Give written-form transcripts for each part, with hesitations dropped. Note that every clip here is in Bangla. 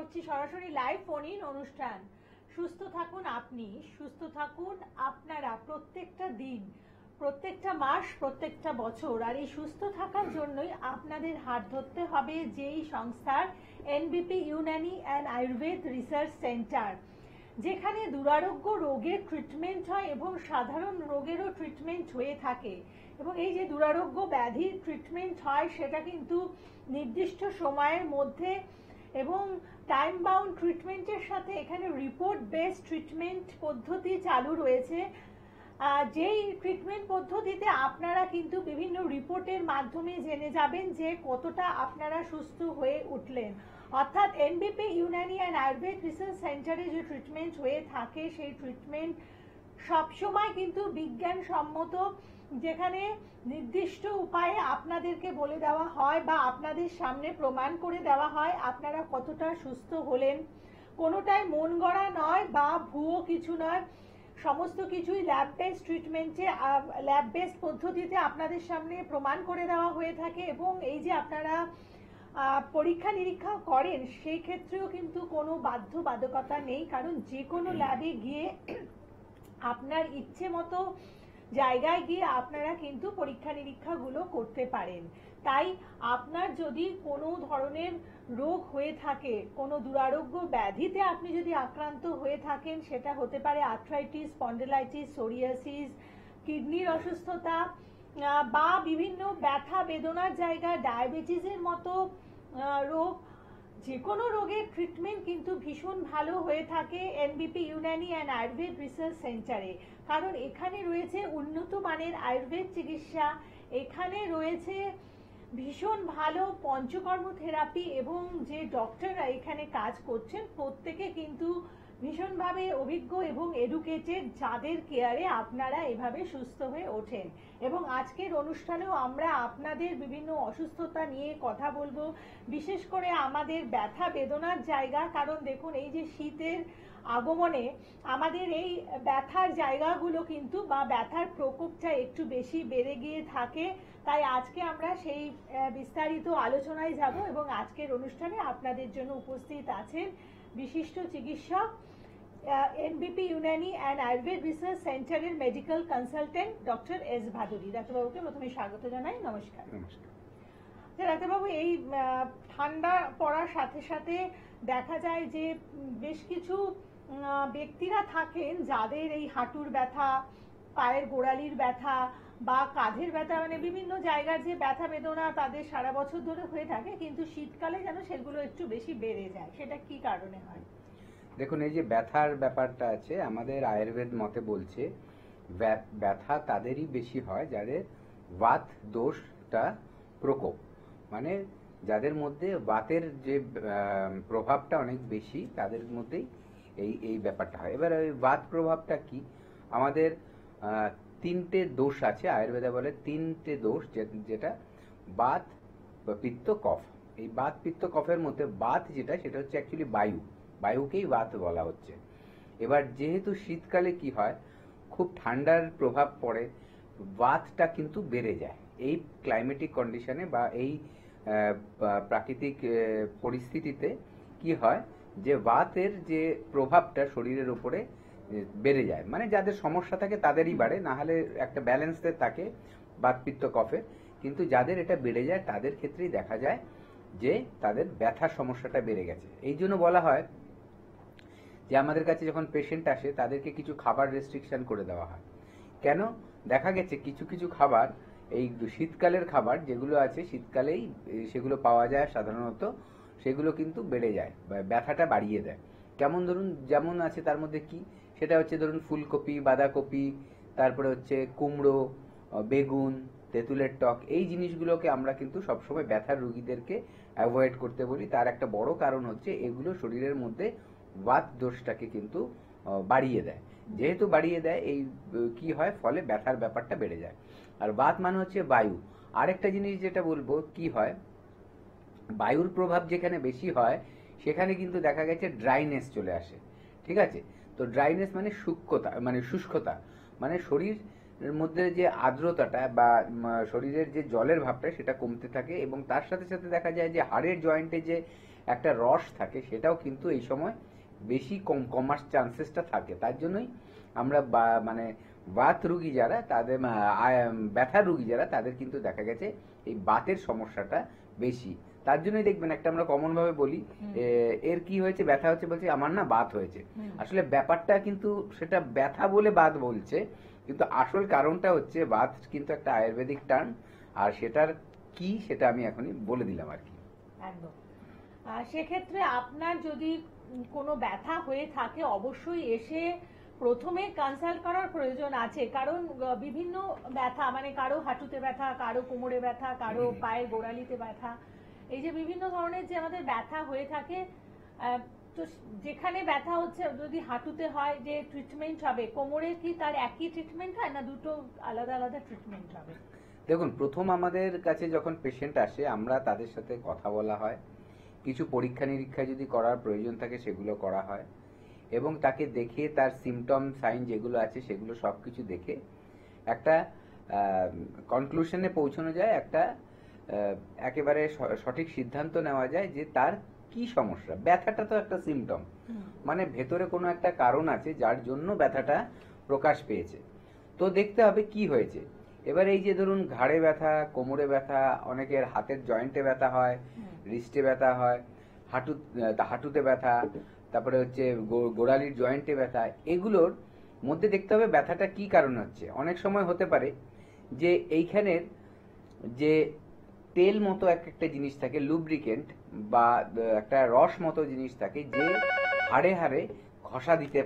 করছি সরাসরি লাইভ ফোন ইন অনুষ্ঠান। সুস্থ থাকুন আপনি, সুস্থ থাকুন আপনারা প্রত্যেকটা দিন, প্রত্যেকটা মাস, প্রত্যেকটা বছর। আর এই সুস্থ থাকার জন্যই আপনাদের হাত ধরতে হবে যেই সংস্থার এনবিপি Unani and Ayurveda research centre, যেখানে দুরারোগ্য রোগের ট্রিটমেন্ট হয় এবং সাধারণ রোগেরও ট্রিটমেন্ট হয়ে থাকে। এবং এই যে দুরারোগ্য ব্যাধির ট্রিটমেন্ট হয় সেটা কিন্তু নির্দিষ্ট সময়ের মধ্যে এবং টাইম বাউন্ড ট্রিটমেন্টের সাথে এখানে রিপোর্ট বেসড ট্রিটমেন্ট পদ্ধতি চালু রয়েছে। যেই ট্রিটমেন্ট পদ্ধতিতে আপনারা কিন্তু বিভিন্ন রিপোর্টের মাধ্যমে জেনে যাবেন যে কতটা আপনারা সুস্থ হয়ে উঠলেন। অর্থাৎ এনবিপি ইউনানি অ্যান্ড আয়ুর্বেদ রিসার্চ সেন্টারে যে ট্রিটমেন্ট হয়ে থাকে সেই ট্রিটমেন্ট সবসময় কিন্তু বিজ্ঞানসম্মত, যেখানে নির্দিষ্ট উপায়ে আপনাদেরকে বলে দেওয়া হয় বা আপনাদের সামনে প্রমাণ করে দেওয়া হয় আপনারা কতটা সুস্থ হলেন। কোনোটাই মন গড়া নয় বা ভুয়ো কিছু নয়, সমস্ত কিছুই ল্যাব বেসড ট্রিটমেন্টে, ল্যাব বেসড পদ্ধতিতে আপনাদের সামনে প্রমাণ করে দেওয়া হয়ে থাকে। এবং এই যে আপনারা পরীক্ষা নিরীক্ষা করেন সেই ক্ষেত্রেও কিন্তু কোনো বাধ্যবাধকতা নেই, কারণ যে কোনো ল্যাবে গিয়ে আপনার ইচ্ছে মতো জায়গায় গিয়ে আপনারা কিন্তু পরীক্ষা নিরীক্ষাগুলো করতে পারেন। তাই আপনার যদি কোনো ধরনের রোগ হয়ে থাকে, কোনো দুরারোগ্য ব্যাধিতে আপনি যদি আক্রান্ত হয়ে থাকেন, সেটা হতে পারে আর্থ্রাইটিস, স্পন্ডিলাইটিস, সোরিয়াসিস, কিডনির অসুস্থতা বা বিভিন্ন ব্যথা বেদনার জায়গা, ডায়াবেটিসের মতো রোগ, যে কোনো রোগের ট্রিটমেন্ট কিন্তু ভীষণ ভালো হয়ে থাকে এনবিপি ইউনানি অ্যান্ড আয়ুর্বেদ রিসার্চ সেন্টারে। কারণ এখানে রয়েছে উন্নত মানের আয়ুর্বেদ চিকিৎসা, এখানে রয়েছে ভীষণ ভালো পঞ্চকর্ম থেরাপি এবং যে ডক্টররা এখানে কাজ করছেন প্রত্যেকে কিন্তু ভীষণভাবে অভিজ্ঞ এবং এডুকেটেড, যাদের কেয়ারে আপনারা এভাবে সুস্থ হয়ে ওঠেন। এবং আজকের অনুষ্ঠানেও আমরা আপনাদের বিভিন্ন অসুস্থতা নিয়ে কথা বলবো, বিশেষ করে আমাদের ব্যথা বেদনার জায়গা। কারণ দেখুন, এই যে শীতের আগমনে আমাদের এই ব্যথার জায়গাগুলো কিন্তু বা ব্যথার প্রকোপটা একটু বেশি বেড়ে গিয়ে থাকে। তাই আজকে আমরা সেই বিস্তারিত আলোচনায় যাব এবং আজকের অনুষ্ঠানে আপনাদের জন্য উপস্থিত আছেন বিশিষ্ট চিকিৎসক, NBP Unani and Ayurveda research সেন্টারের medical consultant doctor S Bhaduri. ডাক্তারবাবুকে প্রথমে স্বাগত জানাই। নমস্কার। ডাক্তারবাবু, এই ঠান্ডা পড়ার সাথে সাথে দেখা যায় যে বেশ কিছু ব্যক্তিরা থাকেন যাদের এই হাঁটুর ব্যথা, পায়ের গোড়ালির ব্যথা বা কাঁধের ব্যথা, মানে বিভিন্ন জায়গার যে ব্যথা বেদনা তাদের সারা বছর ধরে হয়ে থাকে, কিন্তু শীতকালে যেন সেগুলো একটু বেশি বেড়ে যায়। সেটা কি কারণে হয়? দেখুন, এই যে ব্যথার ব্যাপারটা আছে, আমাদের আয়ুর্বেদ মতে বলছে ব্যথা তাদেরই বেশি হয় যাদের বাত দোষটা প্রকোপ, মানে যাদের মধ্যে বাতের যে প্রভাবটা অনেক বেশি তাদের মধ্যেই এই ব্যাপারটা হয়। এবার ওই বাত প্রভাবটা কি, আমাদের তিনটে দোষ আছে, আয়ুর্বেদে বলে তিনটে দোষ, যেটা বাত, পিত্ত, কফ। এই বাত পিত্ত কফের মধ্যে বাত যেটা, সেটা হচ্ছে অ্যাকচুয়ালি বায়ুকেই বাত বলা হচ্ছে। এবার যেহেতু শীতকালে কি হয়, খুব ঠান্ডার প্রভাব পড়ে, বাতটা কিন্তু বেড়ে যায়। এই ক্লাইমেটিক কন্ডিশনে বা এই প্রাকৃতিক পরিস্থিতিতে কি হয় যে বাতের যে প্রভাবটা শরীরের উপরে বেড়ে যায়, মানে যাদের সমস্যা থাকে তাদেরই বাড়ে, না হলে একটা ব্যালেন্সে থাকে বাত পিত্ত কফে। কিন্তু যাদের এটা বেড়ে যায় তাদের ক্ষেত্রেই দেখা যায় যে তাদের ব্যথার সমস্যাটা বেড়ে গেছে। এই জন্য বলা হয় যে আমাদের কাছে যখন পেশেন্ট আসে তাদেরকে কিছু খাবার রেস্ট্রিকশন করে দেওয়া হয়। কেন? দেখা গেছে কিছু কিছু খাবার, এই শীতকালের খাবার যেগুলো আছে, শীতকালেই সেগুলো পাওয়া যায় সাধারণত, সেগুলো কিন্তু বেড়ে যায়, ব্যথাটা বাড়িয়ে দেয়। কেমন, ধরুন যেমন আছে তার মধ্যে কি, সেটা হচ্ছে ধরুন ফুলকপি, বাঁধাকপি, তারপরে হচ্ছে কুমড়ো, বেগুন, তেঁতুলের টক, এই জিনিসগুলোকে আমরা কিন্তু সবসময় ব্যথার রোগীদেরকে অ্যাভয়েড করতে বলি। তার একটা বড় কারণ হচ্ছে এগুলো শরীরের মধ্যে বাত দোষটাকে কিন্তু বাড়িয়ে দেয়। যেহেতু বাড়িয়ে দেয়, এই কি হয়, ফলে ব্যথার ব্যাপারটা বেড়ে যায়। আর বাত মানে হচ্ছে বায়ু। আরেকটা জিনিস যেটা বলবো, কি হয়, বায়ুর প্রভাব যেখানে বেশি হয় সেখানে কিন্তু দেখা গেছে ড্রাইনেস চলে আসে। ঠিক আছে? তো ড্রাইনেস মানে শুষ্কতা, মানে শরীরের মধ্যে যে আর্দ্রতাটা বা শরীরের যে জলের ভাবটা সেটা কমতে থাকে। এবং তার সাথে সাথে দেখা যায় যে হাড়ের জয়েন্টে যে একটা রস থাকে, সেটাও কিন্তু এই সময় বেশি কমার চান্সেসটা থাকে। তার জন্যই আমরা মানে বাত রুগী যারা তাদের ব্যথা রুগী যারা তাদের কিন্তু দেখা গেছে এই বাতের সমস্যাটা বেশি। তার জন্যই দেখবেন একটা আমরা কমন ভাবে বলি এর কি হয়েছে, ব্যথা হচ্ছে, বলছে আমার না বাত হয়েছে। আসলে ব্যাপারটা কিন্তু সেটা ব্যথা বলে বাত বলছে, কিন্তু আসল কারণটা হচ্ছে বাত কিন্তু একটা আয়ুর্বেদিক টার্ম, আর সেটার কি সেটা আমি এখনই বলে দিলাম আর কি। একদম। সেক্ষেত্রে আপনার যদি কোনো ব্যথা হয়ে থাকে অবশ্যই এসে প্রথমে কনসাল্ট করার প্রয়োজন আছে, কারণ বিভিন্ন ব্যথা মানে কারো হাঁটুতে ব্যথা, কারো কোমরে ব্যথা, কারো পায়ের গোড়ালিতে ব্যথা, এই যে বিভিন্ন ধরনের যে আমাদের ব্যথা হয়ে থাকে, তো যেখানে ব্যথা হচ্ছে যদি হাঁটুতে হয় যে ট্রিটমেন্ট হবে, কোমরে কি তার একই ট্রিটমেন্ট হয় না দুটো আলাদা আলাদা ট্রিটমেন্ট হবে? দেখুন, প্রথম আমাদের কাছে যখন পেশেন্ট আসে আমরা তাদের সাথে কথা বলা হয়, কিছু পরীক্ষা নিরীক্ষা যদি করার প্রয়োজন থাকে সেগুলো করা হয়, এবং তাকে দেখে তার সিমটম সাইন যেগুলো আছে সেগুলো সব কিছু দেখে একটা কনক্লুশনে পৌঁছানো যায়, একটা একেবারে সঠিক সিদ্ধান্ত নেওয়া যায় যে তার কি সমস্যা। ব্যথাটা তো একটা সিমটম, মানে ভেতরে কোনো একটা কারণ আছে যার জন্য ব্যথাটা প্রকাশ পেয়েছে, তো দেখতে হবে কি হয়েছে। এবার এই যে ধরুন ঘাড়ে ব্যথা, কোমরে ব্যথা, অনেকের হাতের জয়েন্টে ব্যথা হয়, রিস্টে ব্যথা হয়, হাঁটুতে ব্যথা, তারপরে হচ্ছে গোড়ালির জয়েন্টে ব্যথা, এগুলোর মধ্যে দেখতে হবে ব্যথাটা কি কারণে হচ্ছে। অনেক সময় হতে পারে যে এইখানের যে তেল মতো একটা জিনিস থাকে, লুব্রিকেন্ট বা একটা রস মতো জিনিস থাকে, যে হাড়ে হাড়ে ঘষা দিতে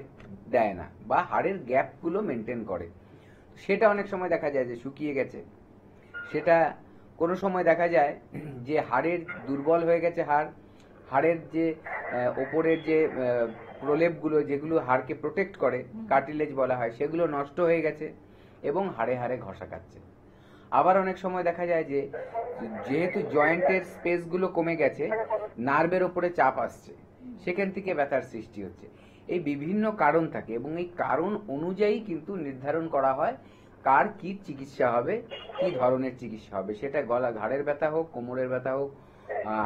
দেয় না বা হাড়ের গ্যাপগুলো মেনটেন করে, সেটা অনেক সময় দেখা যায় যে শুকিয়ে গেছে। সেটা কোনো সময় দেখা যায় যে হাড়ের দুর্বল হয়ে গেছে, হাড়ের যে ওপরের যে প্রলেপগুলো যেগুলো হাড়কে প্রোটেক্ট করে, কার্টিলেজ বলা হয়, সেগুলো নষ্ট হয়ে গেছে এবং হাড়ে হাড়ে ঘষা খাচ্ছে। আবার অনেক সময় দেখা যায় যে যেহেতু জয়েন্টের স্পেসগুলো কমে গেছে, নার্ভের ওপরে চাপ আসছে, সেখান থেকে ব্যথার সৃষ্টি হচ্ছে। এই বিভিন্ন কারণ থাকে এবং এই কারণ অনুযায়ী কিন্তু নির্ধারণ করা হয় কার কি চিকিৎসা হবে, কি ধরনের চিকিৎসা হবে। সেটা গলা ঘাড়ের ব্যথা হোক, কোমরের ব্যথা হোক,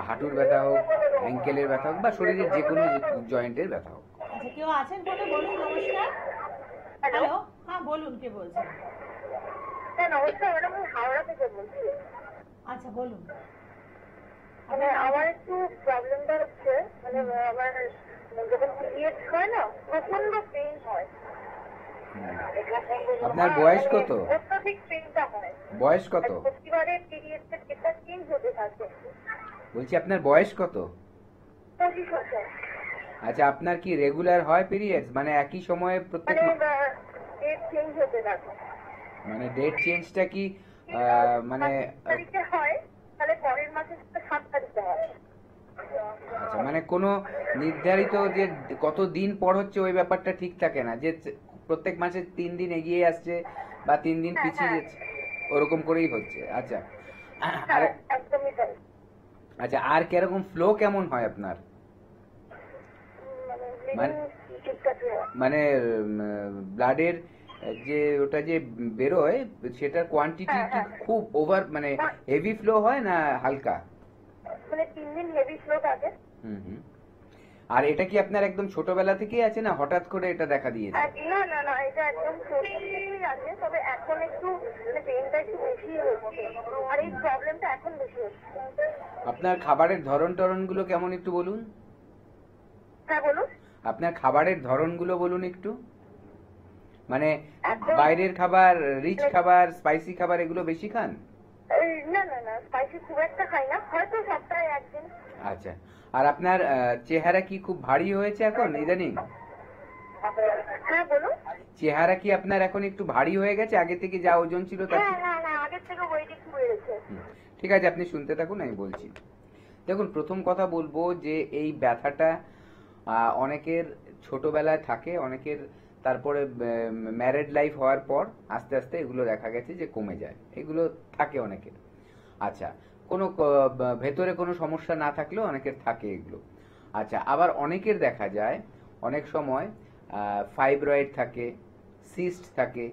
হাঁটুর ব্যথা হোক, অ্যাঙ্কেলের ব্যথা হোক, বা শরীরের যে কোনো জয়েন্টের ব্যথা হোক। আচ্ছা, কেউ আছেন ফোনে? বলুন। নমস্কার। হ্যালো, হ্যাঁ বলুন, কে বলছেন? হ্যাঁ নমস্কার ম্যাডাম, আমি হাওড়া থেকে বলছি। আচ্ছা বলুন। মানে আমার একটু প্রবলেমটা হচ্ছে, মানে আমার যখন পিরিয়ড হয় না প্রচন্ড পেইন হয়। আপনার বয়স কত? অত্যধিক পেইনটা হয়। বয়স কত? প্রতিবারে পিরিয়ডের ডেটটা চেঞ্জ হতে থাকে। বলছি আপনার বয়স কত? 25 বছর। আচ্ছা, আপনার কি রেগুলার হয় পিরিয়ডস, মানে একই সময়ে প্রত্যেক? মানে ডেট চেঞ্জ হতে থাকে। মানে ডেট চেঞ্জটা কি মানে 5 তারিখে হয়, তাহলে পরের মাসে 7 তারিখে হয়। আচ্ছা, মানে কোনো নির্ধারিত যে কত দিন পর হচ্ছে ওই ব্যাপারটা ঠিক থাকে না, যে প্রত্যেক মাসে 3 দিন এগিয়ে আসছে বা 3 দিন পিছিয়ে যাচ্ছে, ওরকম করেই হচ্ছে। আচ্ছা, আর একদমই তাই। আচ্ছা, আর কিরকম ফ্লো কেমন হয় আপনার? মানে ব্লাডের যে ওটা যে বেরোয় সেটার কোয়ান্টিটি কি খুব ওভার, মানে হেভি ফ্লো হয় না হালকা? মানে 3 দিন হেভি ফ্লো থাকে। হুম। আর এটা কি আপনার একদম ছোটবেলা থেকেই আছে না হঠাৎ করে এটা দেখা দিয়েছে? না না না, এটা একদম ছোট থেকেই আছে, তবে এখন একটু মানে পেইনটা একটু বেশি হচ্ছে, আর এই প্রবলেমটা এখন বেশি হচ্ছে। আপনার খাবারের ধরনগুলো কেমন একটু বলুন? হ্যাঁ বলুন। আপনার খাবারের ধরনগুলো বলুন একটু, মানে বাইরের খাবার, রিচ খাবার, স্পাইসি খাবার এগুলো বেশি খান? না না না, স্পাইসি খুব একটা খাই না, হয়তো সপ্তাহে একদিন। আচ্ছা, আর আপনার চেহারা কি খুব ভারী হয়েছে এখন ইদানিং? হ্যাঁ বলুন। চেহারা কি আপনার এখন একটু ভারী হয়ে গেছে, আগে থেকে যা ওজন ছিল তার থেকে? না না, আগের থেকে ওয়েট একটু বেড়েছে। ঠিক আছে, আপনি শুনতে থাকুন, আমি বলছি। দেখুন, প্রথম কথা বলবো যে এই ব্যথাটা অনেকের ছোটবেলায় থাকে, অনেকের তারপরে ম্যারেড লাইফ হওয়ার পর আস্তে আস্তে এগুলো দেখা গেছে যে কমে যায়, এগুলো থাকে অনেকের। আচ্ছা, কোনো ভেতরে কোনো সমস্যা না থাকলেও অনেকের থাকে এগুলো। আচ্ছা, আবার অনেকের দেখা যায় অনেক সময় ফাইব্রয়েড থাকে, সিস্ট থাকে,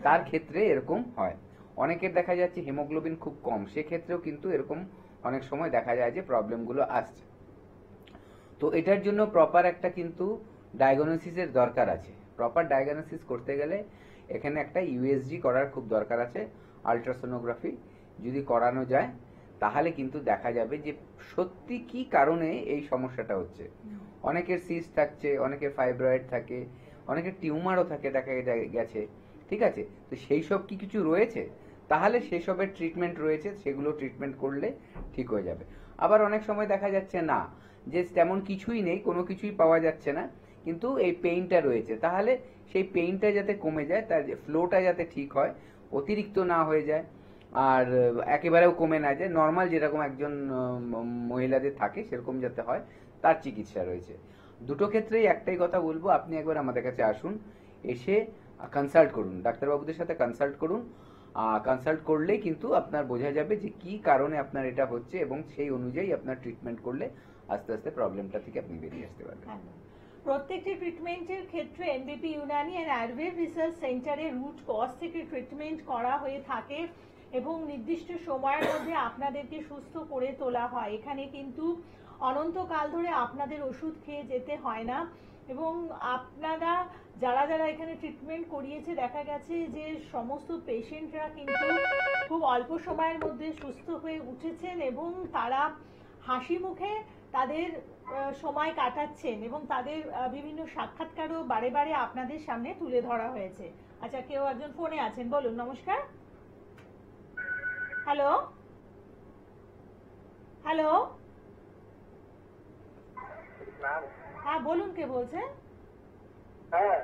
তার ক্ষেত্রে এরকম হয়। অনেকের দেখা যাচ্ছে হিমোগ্লোবিন খুব কম, সেক্ষেত্রেও কিন্তু এরকম অনেক সময় দেখা যায় যে প্রবলেমগুলো আসছে। তো এটার জন্য প্রপার একটা কিন্তু ডায়াগনোসিসের দরকার আছে। প্রপার ডায়াগনোসিস করতে গেলে এখানে একটা ইউএসজি করার খুব দরকার আছে, আল্ট্রাসোনোগ্রাফি যদি করানো যায় তাহলে কিন্তু দেখা যাবে যে সত্যি কি কারণে এই সমস্যাটা হচ্ছে। অনেকের সিস্ট থাকছে, অনেকের ফাইব্রয়েড থাকে, অনেকের টিউমারও থাকে দেখা গেছে, ঠিক আছে। তো সেই সব কি কিছু রয়েছে, তাহলে সেসবের ট্রিটমেন্ট রয়েছে, সেগুলো ট্রিটমেন্ট করলে ঠিক হয়ে যাবে। আবার অনেক সময় দেখা যাচ্ছে না, যে তেমন কিছুই নেই, কোনো কিছুই পাওয়া যাচ্ছে না, কিন্তু এই পেইনটা রয়েছে, তাহলে সেই পেইনটা যাতে কমে যায়, তার ফ্লোটা যাতে ঠিক হয়, অতিরিক্ত না হয়ে যায় আর একেবারেও কমে না যায়, নর্মাল যেরকম একজন মহিলাদের থাকে সেরকম যাতে হয়, তার চিকিৎসা রয়েছে। দুটো ক্ষেত্রেই একটাই কথা বলবো, আপনি একবার আমাদের কাছে আসুন, এসে কনসাল্ট করুন, ডাক্তারবাবুদের সাথে কনসাল্ট করুন। কনসাল্ট করলেই কিন্তু আপনার বোঝা যাবে যে কি কারণে আপনার এটা হচ্ছে, এবং সেই অনুযায়ী আপনার ট্রিটমেন্ট করলে আস্তে আস্তে প্রবলেমটা থেকে আপনি বেরিয়ে আসতে পারবেন। প্রত্যেকটি ট্রিটমেন্টের ক্ষেত্রে এনবিপি ইউনানি অ্যান্ড আয়ুর্বেদ রিসার্চ সেন্টারে রুট কজ থেকে ট্রিটমেন্ট করা হয়ে থাকে এবং নির্দিষ্ট সময়ের মধ্যে আপনাদেরকে সুস্থ করে তোলা হয়। এখানে কিন্তু অনন্তকাল ধরে আপনাদের ওষুধ খেয়ে যেতে হয় না, এবং আপনারা যারা যারা এখানে ট্রিটমেন্ট করিয়েছে দেখা গেছে যে সমস্ত পেশেন্টরা কিন্তু খুব অল্প সময়ের মধ্যে সুস্থ হয়ে উঠেছেন এবং তারা হাসি মুখে তাদের সময় কাটাচ্ছেন, এবং তাদের বিভিন্ন সাক্ষাৎকারও বারে বারে আপনাদের সামনে তুলে ধরা হয়েছে। আচ্ছা, কেউ একজন ফোনে আছেন, বলুন। নমস্কার। হ্যালো হ্যালো, হ্যাঁ বলুন, কে বলছেন? হ্যাঁ,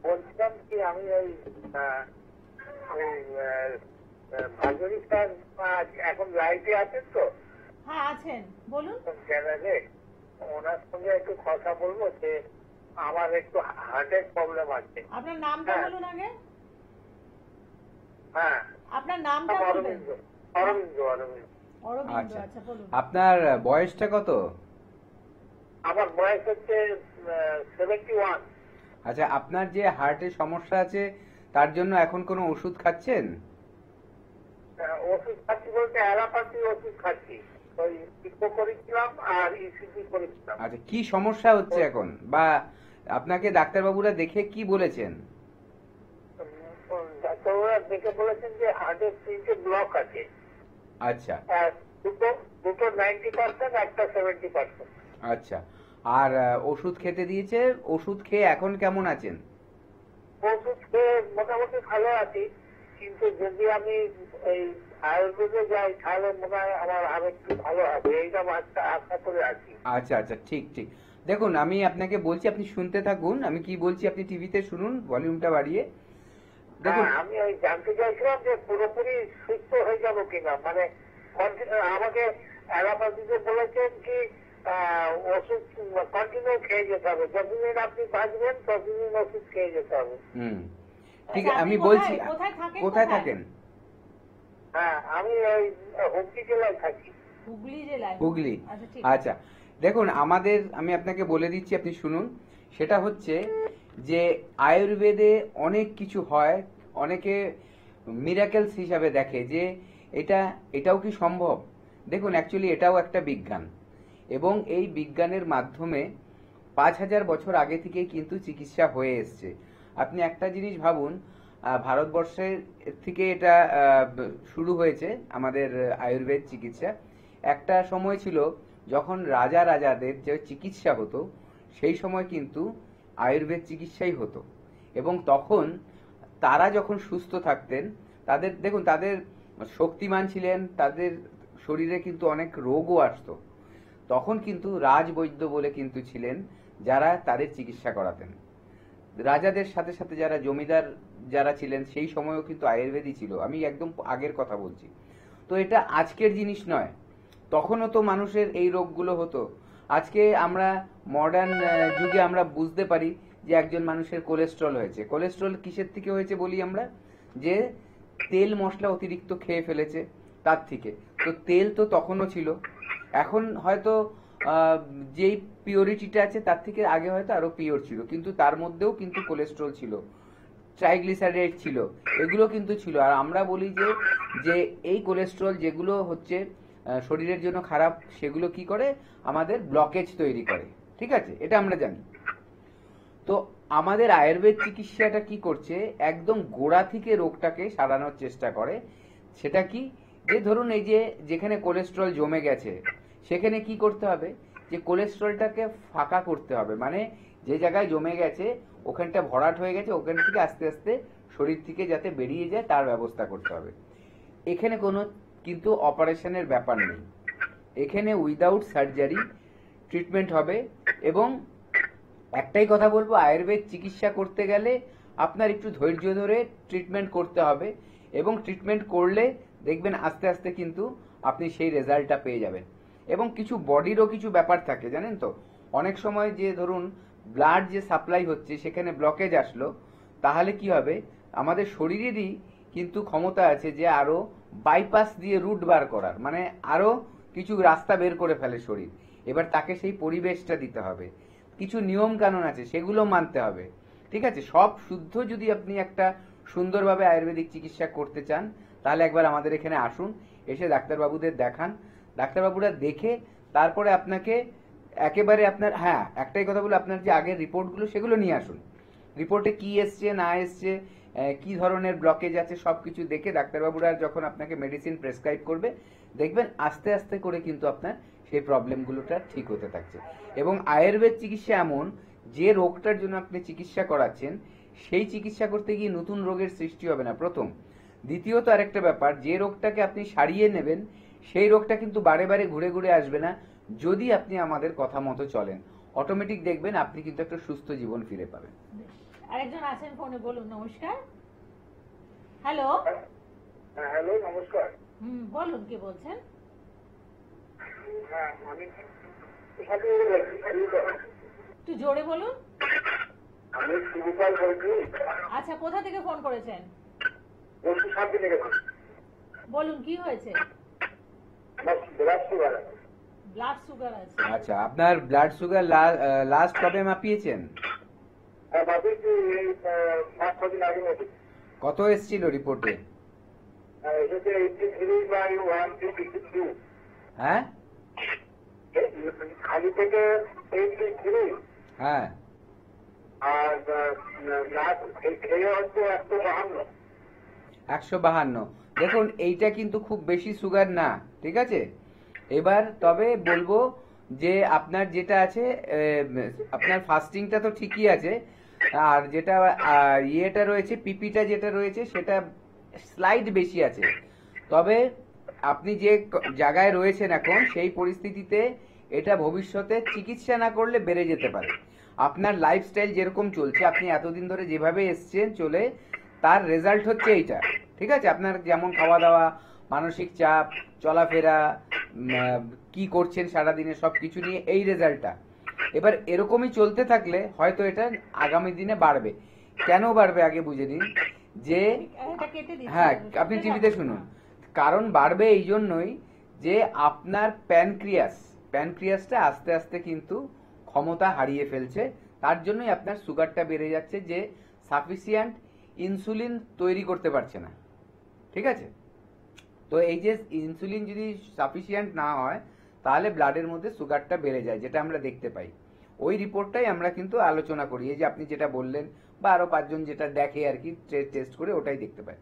বলছিলাম কি আমি ওই ভাজরি স্যার এখন লাইভে আছেন তো? হ্যাঁ আছেন, বলুন। চ্যানেলে ওনার সঙ্গে একটু কথা বলবো, যে আমার একটু হার্টের প্রবলেম আছে। আপনার নামটা বলুন আগে। হ্যাঁ, আপনার নামটা বলবেন। অরবিন্দ অরবিন্দ অরবিন্দ। অরবিন্দ, আচ্ছা। আচ্ছা বলুন। আপনার বয়সটা কত? আমার বয়স হচ্ছে 71। আচ্ছা, আপনার যে হার্টের সমস্যা আছে তার জন্য এখন কোনো ওষুধ খাচ্ছেন? ওষুধ খাচ্ছি বলতে অ্যালোপ্যাথি ওষুধ খাচ্ছি, ওই ইকো করেছিলাম আর ইসিজি করেছিলাম। আচ্ছা, কি সমস্যা হচ্ছে এখন, বা আপনাকে ডাক্তারবাবুরা দেখে কি বলেছেন? ডাক্তারবাবুরা দেখে বলেছেন যে হার্টের 3টে ব্লক আছে। আচ্ছা দুটো 90%, একটা 70%। আচ্ছা, আর ওষুধ খেতে দিয়েছে, ওষুধ খেয়ে এখন কেমন আছেন? ওষুধ খেয়ে মোটামুটি ভালো আছি, কিন্তু যদি আমি এই আয়ুর্বেদে যাই তাহলে মনে হয় আমার আরো একটু ভালো হবে, এইটা একটা আশা করে আছি। আচ্ছা আচ্ছা, ঠিক ঠিক। দেখুন, আমি আপনাকে বলছি, আপনি শুনতে থাকুন, আমি কি বলছি আপনি টিভিতে শুনুন ভলিউমটা বাড়িয়ে। দেখুন, আমি ওই জানতে চাইছিলাম যে পুরোপুরি সুস্থ হয়ে যাবো কিনা, মানে আমাকে অ্যালোপ্যাথিতে বলেছেন কি ওষুধ কন্টিনিউ খেয়ে যেতে হবে, যতদিন আপনি বাঁচবেন ততদিন ওষুধ খেয়ে যেতে হবে। ঠিক আচ্ছা, আছে, আমি আপনি বলছি। কোথায় কোথায় থাকেন? হ্যাঁ, আমি ওই হুগলি জেলায় থাকি। হুগলি জেলায়। হুগলি, আচ্ছা, ঠিক। আচ্ছা। দেখুন, আমি আপনাকে বলে দিচ্ছি, আপনি শুনুন। সেটা হচ্ছে যে আয়ুর্বেদে অনেক কিছু হয়, অনেকে মিরাকেলস হিসাবে দেখে যে এটাও কি সম্ভব। দেখুন, অ্যাকচুয়ালি এটাও একটা বিজ্ঞান, এবং এই বিজ্ঞানের মাধ্যমে 5000 বছর আগে থেকেই কিন্তু চিকিৎসা হয়ে এসছে। আপনি একটা জিনিস ভাবুন, ভারতবর্ষের থেকে এটা শুরু হয়েছে আমাদের আয়ুর্বেদ চিকিৎসা। একটা সময় ছিল যখন রাজাদের যে চিকিৎসা হতো, সেই সময় কিন্তু আয়ুর্বেদ চিকিৎসাই হতো, এবং তখন তারা যখন সুস্থ থাকতেন, তাদের শক্তিমান ছিলেন, তাদের শরীরে কিন্তু অনেক রোগও আসতো। তখন কিন্তু রাজবৈদ্য বলে কিন্তু ছিলেন যারা তাদের চিকিৎসা করাতেন। রাজাদের সাথে সাথে যারা জমিদার যারা ছিলেন সেই সময়ও কিন্তু আয়ুর্বেদই ছিল। আমি একদম আগের কথা বলছি। তো এটা আজকের জিনিস নয়, তখনও তো মানুষের এই রোগগুলো হতো। আজকে আমরা মডার্ন যুগে আমরা বুঝতে পারি যে একজন মানুষের কোলেস্ট্রল হয়েছে। কোলেস্ট্রল কিসের থেকে হয়েছে বলি আমরা, যে তেল মশলা অতিরিক্ত খেয়ে ফেলেছে তার থেকে। তো তেল তো তখনও ছিল, এখন হয়তো যেই পিওরিটিটা আছে তার থেকে আগে হয়তো আরো পিওর ছিল, কিন্তু তার মধ্যেও কিন্তু কোলেস্ট্রল ছিল, ট্রাইগ্লিসারাইড ছিল, এগুলো কিন্তু ছিল। আর আমরা বলি যে এই কোলেস্ট্রল যেগুলো হচ্ছে শরীরের জন্য খারাপ, সেগুলো কি করে, আমাদের ব্লকেজ তৈরি করে। ঠিক আছে, এটা আমরা জানি। তো আমাদের আয়ুর্বেদ চিকিৎসাটা কি করছে, একদম গোড়া থেকে রোগটাকে সারানোর চেষ্টা করে। সেটা কি, যে ধরুন এই যে যেখানে কোলেস্ট্রল জমে গেছে সেখানে কি করতে হবে, যে কোলেস্ট্রলটাকে ফাঁকা করতে হবে, মানে যে জায়গায় জমে গেছে ওখানটা ভরাট হয়ে গেছে, ওখান থেকে আস্তে আস্তে শরীর থেকে যাতে বেরিয়ে যায় তার ব্যবস্থা করতে হবে। এখানে কোনো কিন্তু অপারেশনের ব্যাপার নেই, এখানে উইদাউট সার্জারি ট্রিটমেন্ট হবে। এবং একটাই কথা বলবো, আয়ুর্বেদ চিকিৎসা করতে গেলে আপনার একটু ধৈর্য ধরে ট্রিটমেন্ট করতে হবে, এবং ট্রিটমেন্ট করলে দেখবেন আস্তে আস্তে কিন্তু আপনি সেই রেজাল্টটা পেয়ে যাবেন। এবং কিছু বডিরও কিছু ব্যাপার থাকে জানেন তো, অনেক সময় যে ধরুন ব্লাড যে সাপ্লাই হচ্ছে সেখানে ব্লকেজ আসলো, তাহলে কি হবে, আমাদের শরীরেরই কিন্তু ক্ষমতা আছে যে আরো বাইপাস দিয়ে রুট বার করার, মানে আরো কিছু রাস্তা বের করে ফেলে শরীর। এবার তাকে সেই পরিবেশটা দিতে হবে, কিছু নিয়ম কানুন আছে সেগুলো মানতে হবে। ঠিক আছে, সব শুদ্ধ যদি আপনি একটা সুন্দরভাবে আয়ুর্বেদিক চিকিৎসা করতে চান তাহলে একবার আমাদের এখানে আসুন, এসে ডাক্তারবাবুদের দেখান, ডাক্তারবাবুরা দেখে তারপরে আপনাকে একেবারে আপনার, হ্যাঁ একটাই কথা বলে, আপনার যে আগের রিপোর্টগুলো সেগুলো নিয়ে আসুন। রিপোর্টে কি এসছে না এসছে, কি ধরনের ব্লকেজ আছে সবকিছু দেখে ডাক্তারবাবুরা যখন আপনাকে মেডিসিন প্রেসক্রাইব করবে, দেখবেন আস্তে আস্তে করে কিন্তু আপনার সেই প্রবলেমগুলোটা ঠিক হতে থাকছে। এবং আয়ুর্বেদ চিকিৎসা এমন, যে রোগটার জন্য আপনি চিকিৎসা করাচ্ছেন সেই চিকিৎসা করতে গিয়ে নতুন রোগের সৃষ্টি হবে না, প্রথম। দ্বিতীয়ত আরেকটা ব্যাপার, যে রোগটাকে আপনি সারিয়ে নেবেন সেই রোগটা কিন্তু বারে বারে ঘুরে ঘুরে আসবে না, যদি আপনি আমাদের কথা মতো চলেন। অটোমেটিক দেখবেন আপনি কিন্তু একটা সুস্থ জীবন ফিরে পাবেন। আরেকজন আছেন ফোনে, বলুন। নমস্কার। হ্যালো। হ্যালো, নমস্কার। বলুন, কে বলছেন? হ্যাঁ, আমি একটু জোরে বলুন। আমি সুপার বলছি। আচ্ছা, কোথা থেকে ফোন করেছেন? বলছি শান্তি থেকে। বলুন, কি হয়েছে? Blood sugar. ব্লাড সুগার আছে? আচ্ছা, আপনার ব্লাড সুগার লাস্ট কবে মাপিয়েছেন? মাপিয়েছি এই 5-6 দিন আগে মাপিয়েছি। কত এসেছিল রিপোর্টে? এসেছে 83/152। হ্যাঁ, খালি থেকে 83। হ্যাঁ, আর খেয়ে হচ্ছে 152। 152। দেখুন এইটা কিন্তু খুব বেশি সুগার না, ঠিক আছে। এবার তবে বলবো যে আপনার যেটা আছে, আপনার ফাস্টিংটা তো ঠিকই আছে, আর যেটা ইয়েটা রয়েছে, পিপিটা যেটা রয়েছে সেটা স্লাইড বেশি আছে। তবে আপনি যে জায়গায় রয়েছেন এখন সেই পরিস্থিতিতে এটা ভবিষ্যতে চিকিৎসা না করলে বেড়ে যেতে পারে। আপনার লাইফস্টাইল যেরকম চলছে, আপনি এতদিন ধরে যেভাবে এসছেন চলে, তার রেজাল্ট হচ্ছে এইটা, ঠিক আছে। আপনার যেমন খাওয়া দাওয়া, মানসিক চাপ, চলাফেরা, কি করছেন সারাদিনে সবকিছু নিয়ে এই রেজাল্টটা। এবার এরকমই চলতে থাকলে হয়তো এটা আগামী দিনে বাড়বে। কেন বাড়বে আগে বুঝে নিন, যে হ্যাঁ আপনি টিভিতে শুনুন। কারণ বাড়বে এই জন্যই যে আপনার প্যানক্রিয়াসটা আস্তে আস্তে কিন্তু ক্ষমতা হারিয়ে ফেলছে, তার জন্যই আপনার সুগারটা বেড়ে যাচ্ছে, যে সাফিসিয়েন্ট ইনসুলিন তৈরি করতে পারছে না, ঠিক আছে। তো এই যে ইনসুলিন যদি সাফিসিয়েন্ট না হয় তাহলে ব্লাডের মধ্যে সুগারটা বেড়ে যায়, যেটা আমরা দেখতে পাই। ওই রিপোর্টটাই আমরা কিন্তু আলোচনা করি, এই যে আপনি যেটা বললেন, বা আরো 5 জন যেটা দেখে আর কি, টেস্ট করে ওটাই দেখতে পাই।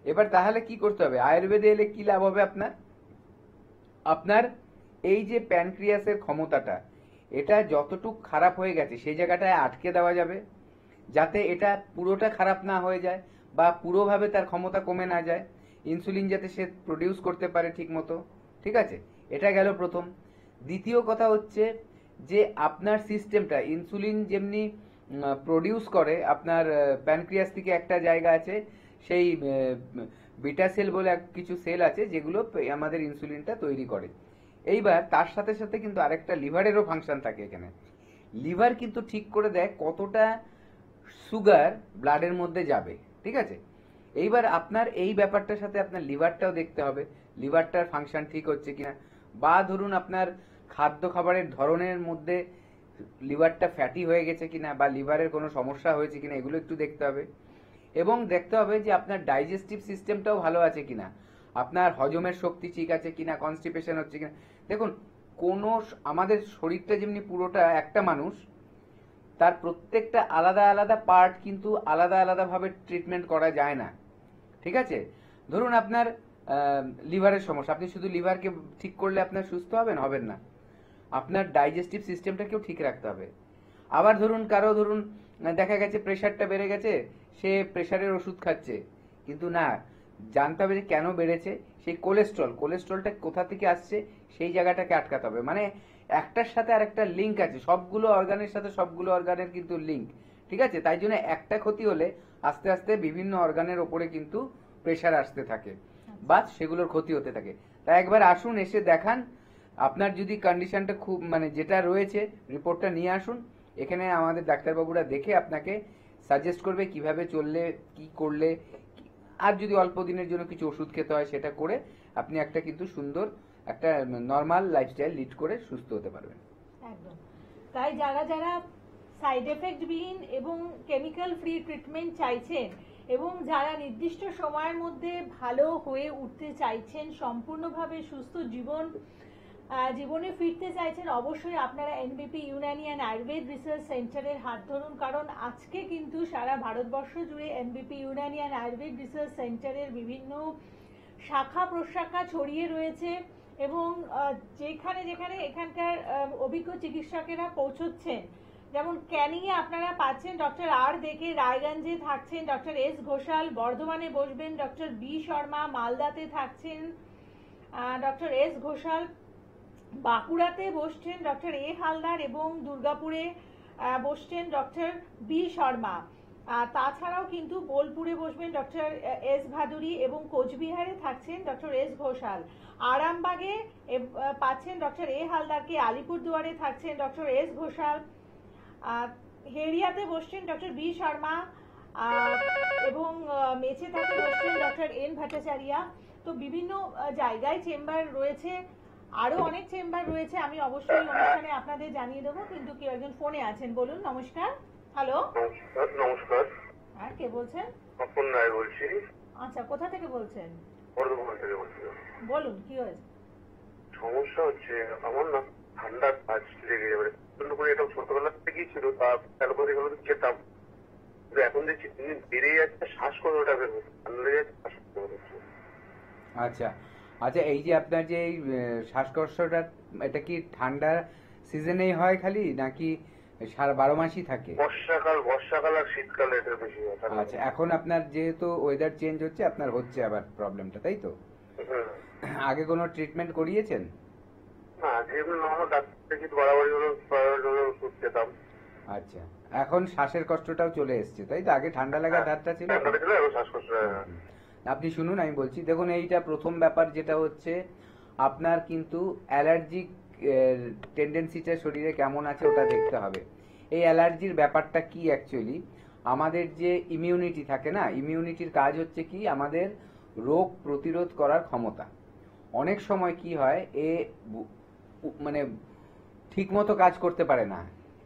এবার তাহলে কি করতে হবে, আয়ুর্বেদে এলে কি লাভ হবে আপনার এই যে প্যানক্রিয়াসের ক্ষমতাটা, এটা যতটুকু খারাপ হয়ে গেছে সেই জায়গাটায় আটকে দেওয়া যাবে, যাতে এটা পুরোটা খারাপ না হয়ে যায় বা পুরোভাবে তার ক্ষমতা কমে না যায়, ইনসুলিন যাতে সে প্রডিউস করতে পারে ঠিক মতো, ঠিক আছে। এটা গেল প্রথম। দ্বিতীয় কথা হচ্ছে যে আপনার সিস্টেমটা, ইনসুলিন যেমনি প্রডিউস করে আপনার প্যানক্রিয়াস থেকে, একটা জায়গা আছে সেই বিটা সেল বলে কিছু সেল আছে যেগুলো আমাদের ইনসুলিনটা তৈরি করে। এইবার তার সাথে সাথে কিন্তু আরেকটা লিভারেরও ফাংশন থাকে এখানে। লিভার কিন্তু ঠিক করে দেয় কতটা সুগার ব্লাডের মধ্যে যাবে, ঠিক আছে। এইবার আপনার এই ব্যাপারটার সাথে আপনার লিভারটাও দেখতে হবে, লিভারটার ফাংশন ঠিক হচ্ছে কিনা, বা ধরুন আপনার খাদ্য খাবারের ধরনের মধ্যে লিভারটা ফ্যাটি হয়ে গেছে কিনা, বা লিভারের কোনো সমস্যা হয়েছে কিনা, এগুলো একটু দেখতে হবে। এবং দেখতে হবে যে আপনার ডাইজেস্টিভ সিস্টেমটাও ভালো আছে কিনা, আপনার হজমের শক্তি ঠিক আছে কিনা, কনস্টিপেশন হচ্ছে কিনা। দেখুন আমাদের শরীরটা যেমনি পুরোটা একটা মানুষ, তার প্রত্যেকটা আলাদা আলাদা পার্ট কিন্তু আলাদা আলাদা ভাবে ট্রিটমেন্ট করা যায় না। ঠিক আছে, ধরুন আপনার লিভারের সমস্যা, আপনি শুধু লিভারকে ঠিক করলে আপনার সুস্থ হবেন না, আপনার ডাইজেস্টিভ সিস্টেমটাকেও ঠিক রাখতে হবে। আবার ধরুন দেখা গেছে প্রেশারটা বেড়ে গেছে, সে প্রেশারের ওষুধ খাচ্ছে, কিন্তু না, জানতে হবে যে কেন বেড়েছে। সেই কোলেস্ট্রলটা কোথা থেকে আসছে সেই জায়গাটাকে আটকাতে হবে। মানে একটার সাথে আরেকটা লিঙ্ক আছে, সবগুলো অর্গানের সাথে সবগুলো অর্গানের কিন্তু লিঙ্ক। ঠিক আছে, তাই জন্য একটা ক্ষতি হলে আস্তে আস্তে বিভিন্ন অর্গানের ওপরে কিন্তু প্রেশার আসতে থাকে বা সেগুলোর ক্ষতি হতে থাকে। তাই একবার আসুন, এসে দেখান, আপনার যদি কন্ডিশনটা খুব মানে যেটা রয়েছে রিপোর্টটা নিয়ে আসুন, এখানে আমাদের ডাক্তারবাবুরা দেখে আপনাকে সাজেস্ট করবে কিভাবে চললে, কি করলে, আর যদি অল্প দিনের জন্য কিছু ওষুধ খেতে হয় সেটা করে আপনি একটা কিন্তু সুন্দর একটা নর্মাল লাইফস্টাইল লিড করে সুস্থ হতে পারবেন। একদম তাই যারা যারা সাইড এফেক্ট বিহীন এবং কেমিক্যাল ফ্রি ট্রিটমেন্ট চাইছেন এবং যারা নির্দিষ্ট সময়ের মধ্যে ভালো হয়ে উঠতে চাইছেন, সম্পূর্ণভাবে সুস্থ জীবনে ফিরতে চাইছেন, অবশ্যই আপনারা এনবিপি ইউনানি অ্যান্ড আয়ুর্বেদ রিসার্চ সেন্টারের হাত ধরুন। কারণ আজকে কিন্তু সারা ভারতবর্ষ জুড়ে এনবিপি ইউনানি অ্যান্ড আয়ুর্বেদ রিসার্চ সেন্টারের বিভিন্ন শাখা প্রশাখা ছড়িয়ে রয়েছে এবং যেখানে যেখানে এখানকার অভিজ্ঞ চিকিৎসকেরা পৌঁছচ্ছেন, যেমন ক্যানিংয়ে আপনারা পাচ্ছেন ডক্টর আর দেখে, রায়গঞ্জে থাকছেন ডক্টর এস ঘোষাল, বর্ধমানে বসবেন ডক্টর বি শর্মা, মালদাতে থাকছেন ডক্টর এস ঘোষাল, বাঁকুড়াতে বসছেন ডক্টর এ হালদার এবং দুর্গাপুরে বসছেন ডক্টর বি শর্মা। তাছাড়াও কিন্তু বোলপুরে বসবেন ডক্টর এস ভাদুরী এবং কোচবিহারে থাকছেন ডক্টর এস ঘোষাল। আরামবাগে পাচ্ছেন ডক্টর এ হালদারকে, আলিপুরদুয়ারে থাকছেন ডক্টর এস ঘোষাল, হেরিয়াতে বসছেন ডক্টর বি শর্মা এবং মেচেদাতে বসছেন ডক্টর এন ভট্টাচার্যা। তো বিভিন্ন জায়গায় চেম্বার রয়েছে, আরো অনেক চেম্বার রয়েছে, আমি অবশ্যই অনুষ্ঠানে আপনাদের জানিয়ে দেবো। কিন্তু কেউ একজন ফোনে আছেন, বলুন। নমস্কার। হ্যালো, নমস্কার। হ্যাঁ, কে বলছেন? অপন রায় বলছি। আচ্ছা, কোথা থেকে বলছেন? বর্ধমান থেকে বলছি। বলুন, কি হয়েছে? সমস্যা হচ্ছে আমার না ঠান্ডা কাজ লেগে যাবে, করে এটা ছোটবেলা থেকেই ছিল, অ্যালোপ্যাথি খেতাম, কিন্তু এখন দেখছি দিন বেড়ে যাচ্ছে, শ্বাসকষ্টটা বের হচ্ছে, ঠান্ডা লেগে যাচ্ছে, শ্বাসকষ্ট হচ্ছে। আচ্ছা আচ্ছা, এই যে আপনার যে এই শ্বাসকষ্টটা, এটা কি ঠান্ডা সিজনেই হয় খালি নাকি সারা 12 মাসই থাকে? বর্ষাকাল আর শীতকালে এটা বেশি হয়। আচ্ছা, এখন আপনার যেহেতু ওয়েদার চেঞ্জ হচ্ছে, আপনার হচ্ছে আবার প্রবলেমটা, তাই তো? আগে কোনো ট্রিটমেন্ট করিয়েছেন? আচ্ছা, এখন শ্বাসের কষ্টটাও চলে এসছে, তাই তো? আগে ঠান্ডা লাগা ধারটা ছিল। আপনি শুনুন, আমি বলছি, দেখুন, এইটা প্রথম ব্যাপার যেটা হচ্ছে আপনার কিন্তু অ্যালার্জিক টেন্ডেন্সিটা শরীরে কেমন আছে ওটা দেখতে হবে। এই অ্যালার্জির ব্যাপারটা কি অ্যাকচুয়ালি আমাদের যে ইমিউনিটি থাকে না, ইমিউনিটির কাজ হচ্ছে কি আমাদের রোগ প্রতিরোধ করার ক্ষমতা। অনেক সময় কি হয়, মানে ঠিক মতো কাজ করতে পারে না।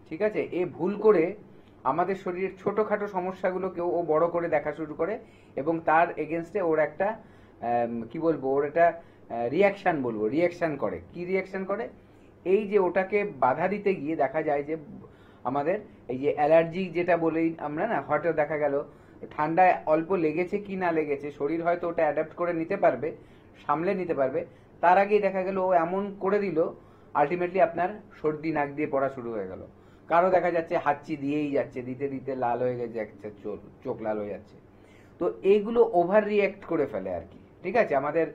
ঠিক আছে, ভুল করে আমাদের শরীরের ছোটখাটো সমস্যাগুলোকেও ও বড় করে দেখা শুরু করে এবং তার এগেনস্টে ওর একটা কি বলবো, ওর একটা রিয়াকশন করে। কি রিয়াকশন করে? এই যে ওটাকে বাধা দিতে গিয়ে দেখা যায় যে আমাদের এই যে অ্যালার্জি যেটা বলেই আমরা না, হয়তো দেখা গেল ঠান্ডায় অল্প লেগেছে কি না লেগেছে, শরীর হয়তো ওটা অ্যাডাপ্ট করে নিতে পারবে, সামলে নিতে পারবে, তার আগেই দেখা গেল ও এমন করে দিল আলটিমেটলি আপনার সর্দি নাক দিয়ে পড়া শুরু হয়ে গেল। কারো দেখা যাচ্ছে হাঁচি দিয়েই যাচ্ছে, দিতে দিতে লাল হয়ে যাচ্ছে, চোখ লাল হয়ে যাচ্ছে। তো এইগুলো ওভার রিঅ্যাক্ট করে ফেলে আর কি। ঠিক আছে, আমাদের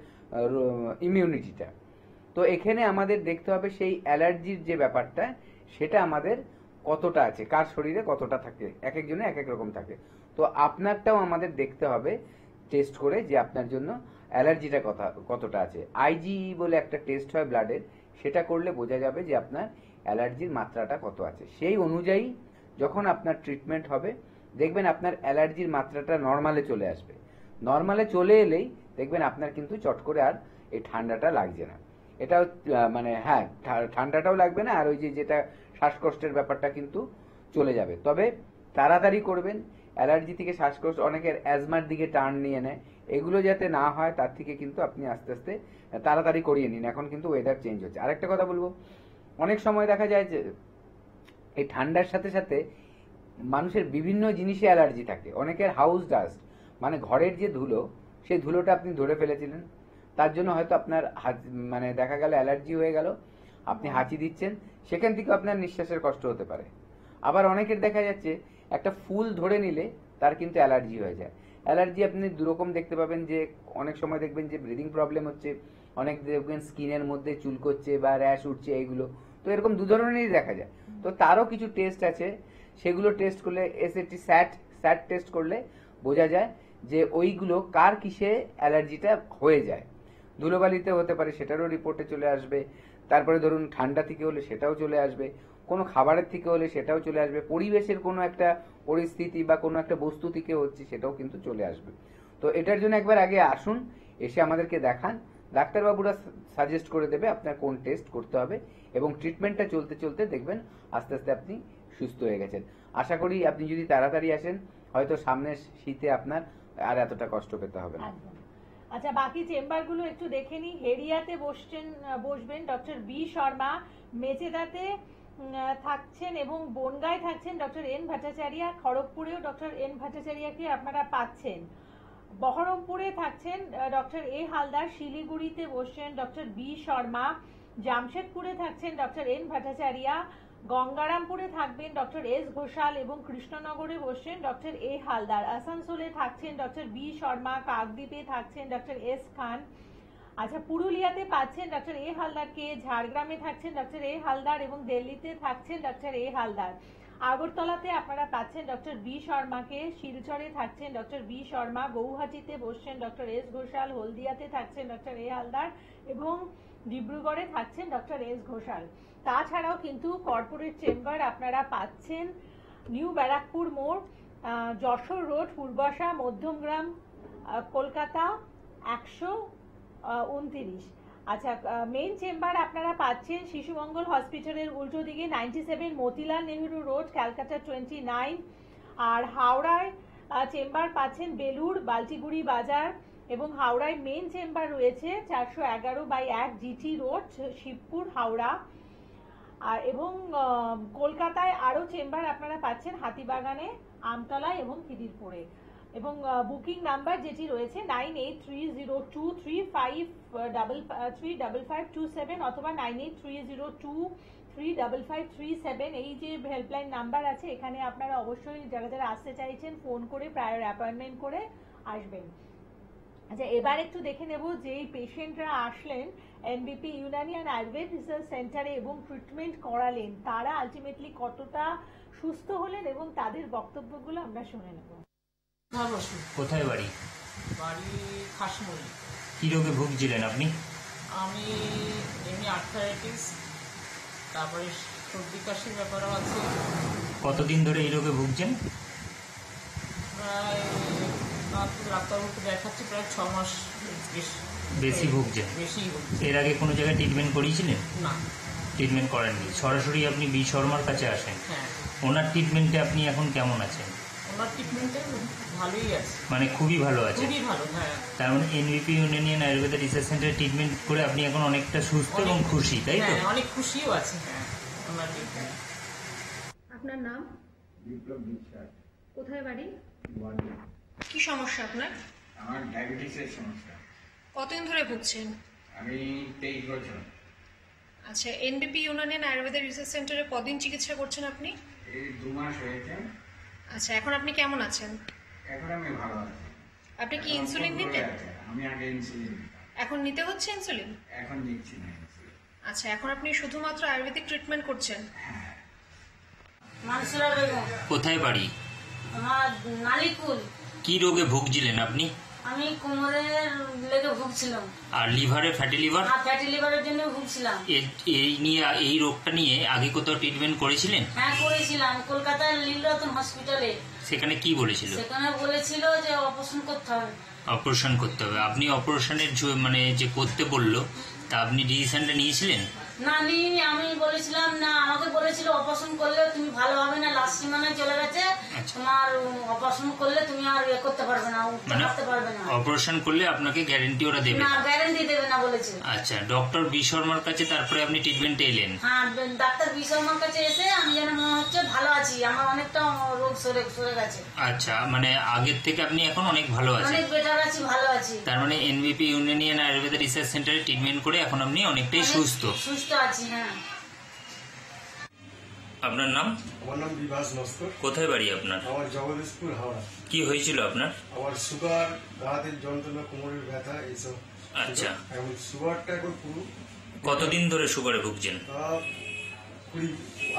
ইমিউনিটিটা। তো এখানে আমাদের দেখতে হবে সেই অ্যালার্জির যে ব্যাপারটা, সেটা আমাদের কতটা আছে, কার শরীরে কতটা থাকে, এক একজনে এক এক রকম থাকে। তো আপনারটাও আমাদের দেখতে হবে টেস্ট করে যে আপনার জন্য অ্যালার্জিটা কতটা আছে। আইজিই বলে একটা টেস্ট হয় ব্লাডের, সেটা করলে বোঝা যাবে যে আপনার অ্যালার্জির মাত্রাটা কত আছে। সেই অনুযায়ী যখন আপনার ট্রিটমেন্ট হবে, দেখবেন আপনার অ্যালার্জির মাত্রাটা নর্মালে চলে আসবে। নর্মালে চলে এলেই দেখবেন আপনার কিন্তু চট করে আর এই ঠান্ডাটা লাগছে না। এটাও মানে হ্যাঁ, ঠান্ডাটাও লাগবে না, আর ওই যেটা শ্বাসকষ্টের ব্যাপারটা কিন্তু চলে যাবে। তবে তাড়াতাড়ি করবেন অ্যালার্জি থেকে শ্বাসকষ্ট, অনেকের অ্যাজমার দিকে টার্ন নিয়ে নেয়, এগুলো যাতে না হয় তার থেকে কিন্তু আপনি আস্তে আস্তে তাড়াতাড়ি করিয়ে নিন। এখন কিন্তু ওয়েদার চেঞ্জ হচ্ছে। আরেকটা কথা বলবো, অনেক সময় দেখা যায় যে এই ঠান্ডার সাথে সাথে মানুষের বিভিন্ন জিনিসে অ্যালার্জি থাকে। অনেকের হাউস ডাস্ট, মানে ঘরের যে ধুলো, সেই ধুলোটা আপনি ধরে ফেলেছিলেন, তার জন্য হয়তো আপনার মানে দেখা গেল অ্যালার্জি হয়ে গেল, আপনি হাঁচি দিচ্ছেন, সেখান থেকে আপনার নিঃশ্বাসের কষ্ট হতে পারে। আবার অনেকের দেখা যাচ্ছে একটা ফুল ধরে নিলে তার কিন্তু অ্যালার্জি হয়ে যায়। অ্যালার্জি আপনি দুরকম দেখতে পাবেন, যে অনেক সময় দেখবেন যে ব্রিদিং প্রবলেম হচ্ছে, অনেক দেখবেন স্কিনের মধ্যে চুলকোচ্ছে বা র্যাশ উঠছে, এইগুলো তো এরকম দু ধরনেরই দেখা যায়। তো তারও কিছু টেস্ট আছে, সেগুলো টেস্ট করলে এসএটি স্যাট টেস্ট করলে বোঝা যায় যে ওইগুলো কার কিসে অ্যালার্জিটা হয়ে যায়। ধুলোবালিতে হতে পারে, সেটারও রিপোর্টে চলে আসবে। তারপরে ধরুন ঠান্ডা থেকে হলে সেটাও চলে আসবে, কোনো খাবারের থেকে হলে সেটাও চলে আসবে, পরিবেশের কোনো একটা পরিস্থিতি বা কোনো একটা বস্তু থেকে হচ্ছে সেটাও কিন্তু চলে আসবে। তো এটার জন্য একবার আগে আসুন, এসে আমাদেরকে দেখান, ডাক্তারবাবুরা সাজেস্ট করে দেবে আপনার কোন টেস্ট করতে হবে, এবং ট্রিটমেন্টটা চলতে চলতে দেখবেন আস্তে আস্তে আপনি সুস্থ হয়ে গেছেন। আশা করি আপনি যদি তাড়াতাড়ি আসেন, হয়তো সামনের শীতে আপনার আর এতটা কষ্ট পেতে হবে না। আচ্ছা, বাকি চেম্বারগুলো একটু দেখে নিই। হেরিয়াতে বসবেন ডক্টর বি শর্মা, মেচেদাতে থাকছেন এবং বনগাঁয় থাকছেন ডক্টর এন ভট্টাচার্য, খড়গপুরেও ডক্টর এন ভট্টাচার্যকে আপনারা পাচ্ছেন, বহরমপুরে থাকছেন ডক্টর এ হালদার, শিলিগুড়িতে বসছেন ডক্টর বি শর্মা, জামশেদপুরে থাকছেন ডক্টর এন ভট্টাচার্য, গঙ্গারামপুরে থাকবেন ডক্টর এস ঘোষাল এবং কৃষ্ণনগরে বসছেন ডক্টর এ হালদার, আসানসোলে থাকছেন ডক্টর বি শর্মা, কাকদ্বীপে থাকছেন ডক্টর এস খান। আচ্ছা, পুরুলিয়াতে পাচ্ছেন ডক্টর এ হালদারকে, ঝাড়গ্রামে থাকছেন ডক্টর এ হালদার এবং দিল্লিতে থাকছেন ডক্টর এ হালদার। আগরতলাতে আপনারা পাচ্ছেন ডক্টর বি শর্মাকে, শিলচরে থাকছেন ডক্টর বি শর্মা, গৌহাটিতে বসছেন ডক্টর এস ঘোষাল, হলদিয়াতে থাকছেন ডক্টর এ হালদার এবং ডিব্রুগড়ে থাকছেন ডক্টর এস ঘোষাল। তাছাড়াও কিন্তু কর্পোরেট চেম্বার আপনারা পাচ্ছেন নিউ ব্যারাকপুর মোড়, যশোর রোড, পূর্বাশা, মধ্যমগ্রাম, কলকাতা 129। আচ্ছা, মেইন চেম্বার আপনারা পাচ্ছেন শিশুমঙ্গল হসপিটালের উল্টো দিকে 97 মতিলাল নেহরু রোড, ক্যালকাটা 29। আর হাওড়ায় চেম্বার পাচ্ছেন বেলুড়, বালতিগুড়ি বাজার, এবং হাওড়ায় মেইন চেম্বার রয়েছে 411/1 জিটি রোড, শিবপুর, হাওড়া। আর এবং কলকাতায় আরো চেম্বার আপনারা পাচ্ছেন হাতিবাগানে, আমতলায় এবং খিদিরপুরে। এবং বুকিং নাম্বার যেটি রয়েছে 9830235527 অথবা 9830235537, এই যে হেল্পলাইন নাম্বার আছে, এখানে আপনারা অবশ্যই যারা যারা আসতে চাইছেন ফোন করে প্রায়র অ্যাপয়েন্টমেন্ট করে আসবেন। আচ্ছা, এবার একটু দেখে নেব যে এই পেশেন্টরা আসলেন এনবিপি ইউনানি অ্যান্ড আয়ুর্বেদ রিসার্চ সেন্টারে এবং ট্রিটমেন্ট করালেন, তারা আলটিমেটলি কতটা সুস্থ হলেন এবং তাদের বক্তব্যগুলো আমরা শুনে নেব। কোথায় বাড়ি? বাড়ি খাসমুড়ি। কি রোগে ভুগছিলেন আপনি? আমি এমনি আর্থারাইটিস, তারপরে সর্দি কাশির ব্যাপারও আছে। কতদিন ধরে এই রোগে ভুগছেন? প্রায় ডাক্তারবাবুকে দেখাচ্ছি প্রায় 6 মাস বেশি ভুগছেন? বেশি। এর আগে কোনো জায়গায় ট্রিটমেন্ট করিয়েছিলেন? না, ট্রিটমেন্ট করেননি, সরাসরি আপনি বি শর্মার কাছে আসেন। হ্যাঁ। ওনার ট্রিটমেন্টে আপনি এখন কেমন আছেন? ওনার ট্রিটমেন্টে ভালোই আছে, মানে খুবই ভালো আছে? খুবই ভালো, হ্যাঁ। তার মানে এনভিপি ইউনানিয়ান আয়ুর্বেদ রিসার্চ সেন্টারে ট্রিটমেন্ট করে আপনি এখন অনেকটা সুস্থ এবং খুশি, তাই তো? হ্যাঁ, অনেক খুশিও আছে, হ্যাঁ, ওনার ট্রিটমেন্ট। আপনার নাম? বিপ্লব বিশ্বাস। কোথায় বাড়ি? ওয়ার্ডে। কি সমস্যা আপনার? আমার ডায়াবেটিসের সমস্যা। কতদিন ধরে ভুগছেন? আমি 23 বছর। আচ্ছা, এনবিপি ইউনানিয়ান আয়ুর্বেদ রিসার্চ সেন্টারে কদিন চিকিৎসা করছেন আপনি? এই 2 মাস হয়েছে। আচ্ছা, এখন আপনি কেমন আছেন? এখন আমি ভালো আছি। আপনি কি ইনসুলিন নিতেন? আমি আগে ইনসুলিন নিতাম। এখন নিতে হচ্ছে ইনসুলিন? এখন নিচ্ছি না ইনসুলিন। আচ্ছা, এখন আপনি শুধুমাত্র আয়ুর্বেদিক ট্রিটমেন্ট করছেন? মানসুরা বেগম। কোথায় বাড়ি? আমার নালিকুল। কি রোগে ভুগছিলেন আপনি? আমি কোমরের লেগে ভুগছিলাম। আর লিভারে, ফ্যাটি লিভার? ফ্যাটি লিভারের জন্য ভুগছিলাম। এই রোগটা নিয়ে আগে কোথাও ট্রিটমেন্ট করেছিলেন? হ্যাঁ, করেছিলাম কলকাতার লীলরতন হসপিটালে। সেখানে কি বলেছিল? সেখানে বলেছিল যে অপারেশন করতে হবে। অপারেশন করতে হবে। আপনি অপারেশনের মানে যে করতে বললো, তা আপনি ডিসিশনটা নিয়েছিলেন? না নিইনি, আমি বলেছিলাম না, আমাকে বলেছিল অপারেশন করলে তুমি ভালো হবে না, লাস্ট সীমানায় চলে গেছে, তোমার অপারেশন করলে তুমি আর ইয়ে করতে পারবে না, উঠতে মানে পারতে পারবে না। অপারেশন করলে আপনাকে গ্যারেন্টি ওরা দেবে? না, গ্যারেন্টি দেবে না বলেছে। আচ্ছা, ডক্টর বি শর্মার কাছে তারপরে আপনি ট্রিটমেন্টে এলেন? হ্যাঁ, ডাক্তার বি শর্মার কাছে এসে আমি যেন মনে হচ্ছে ভালো আছি, আমার অনেকটা রোগ সরে গেছে। আচ্ছা, মানে আগের থেকে আপনি এখন অনেক ভালো আছেন? অনেক বেটার আছি, ভালো আছি। তার মানে এনবিপি ইউনানিয়ান আয়ুর্বেদা রিসার্চ সেন্টারে ট্রিটমেন্ট করে এখন আপনি অনেকটাই সুস্থ? সুস্থ আছি, হ্যাঁ। আপনার নাম? আমার নাম বিভাস নস্কর। কোথায় বাড়ি আপনার? আমার জগদীশপুর, হাওড়া। কি হয়েছিল আপনার? আমার সুগার, হাতের যন্ত্রণা, কোমরের ব্যথা, এইসব। আচ্ছা, এখন সুগারটা এখন পুরো কতদিন ধরে সুগারে ভুগছেন?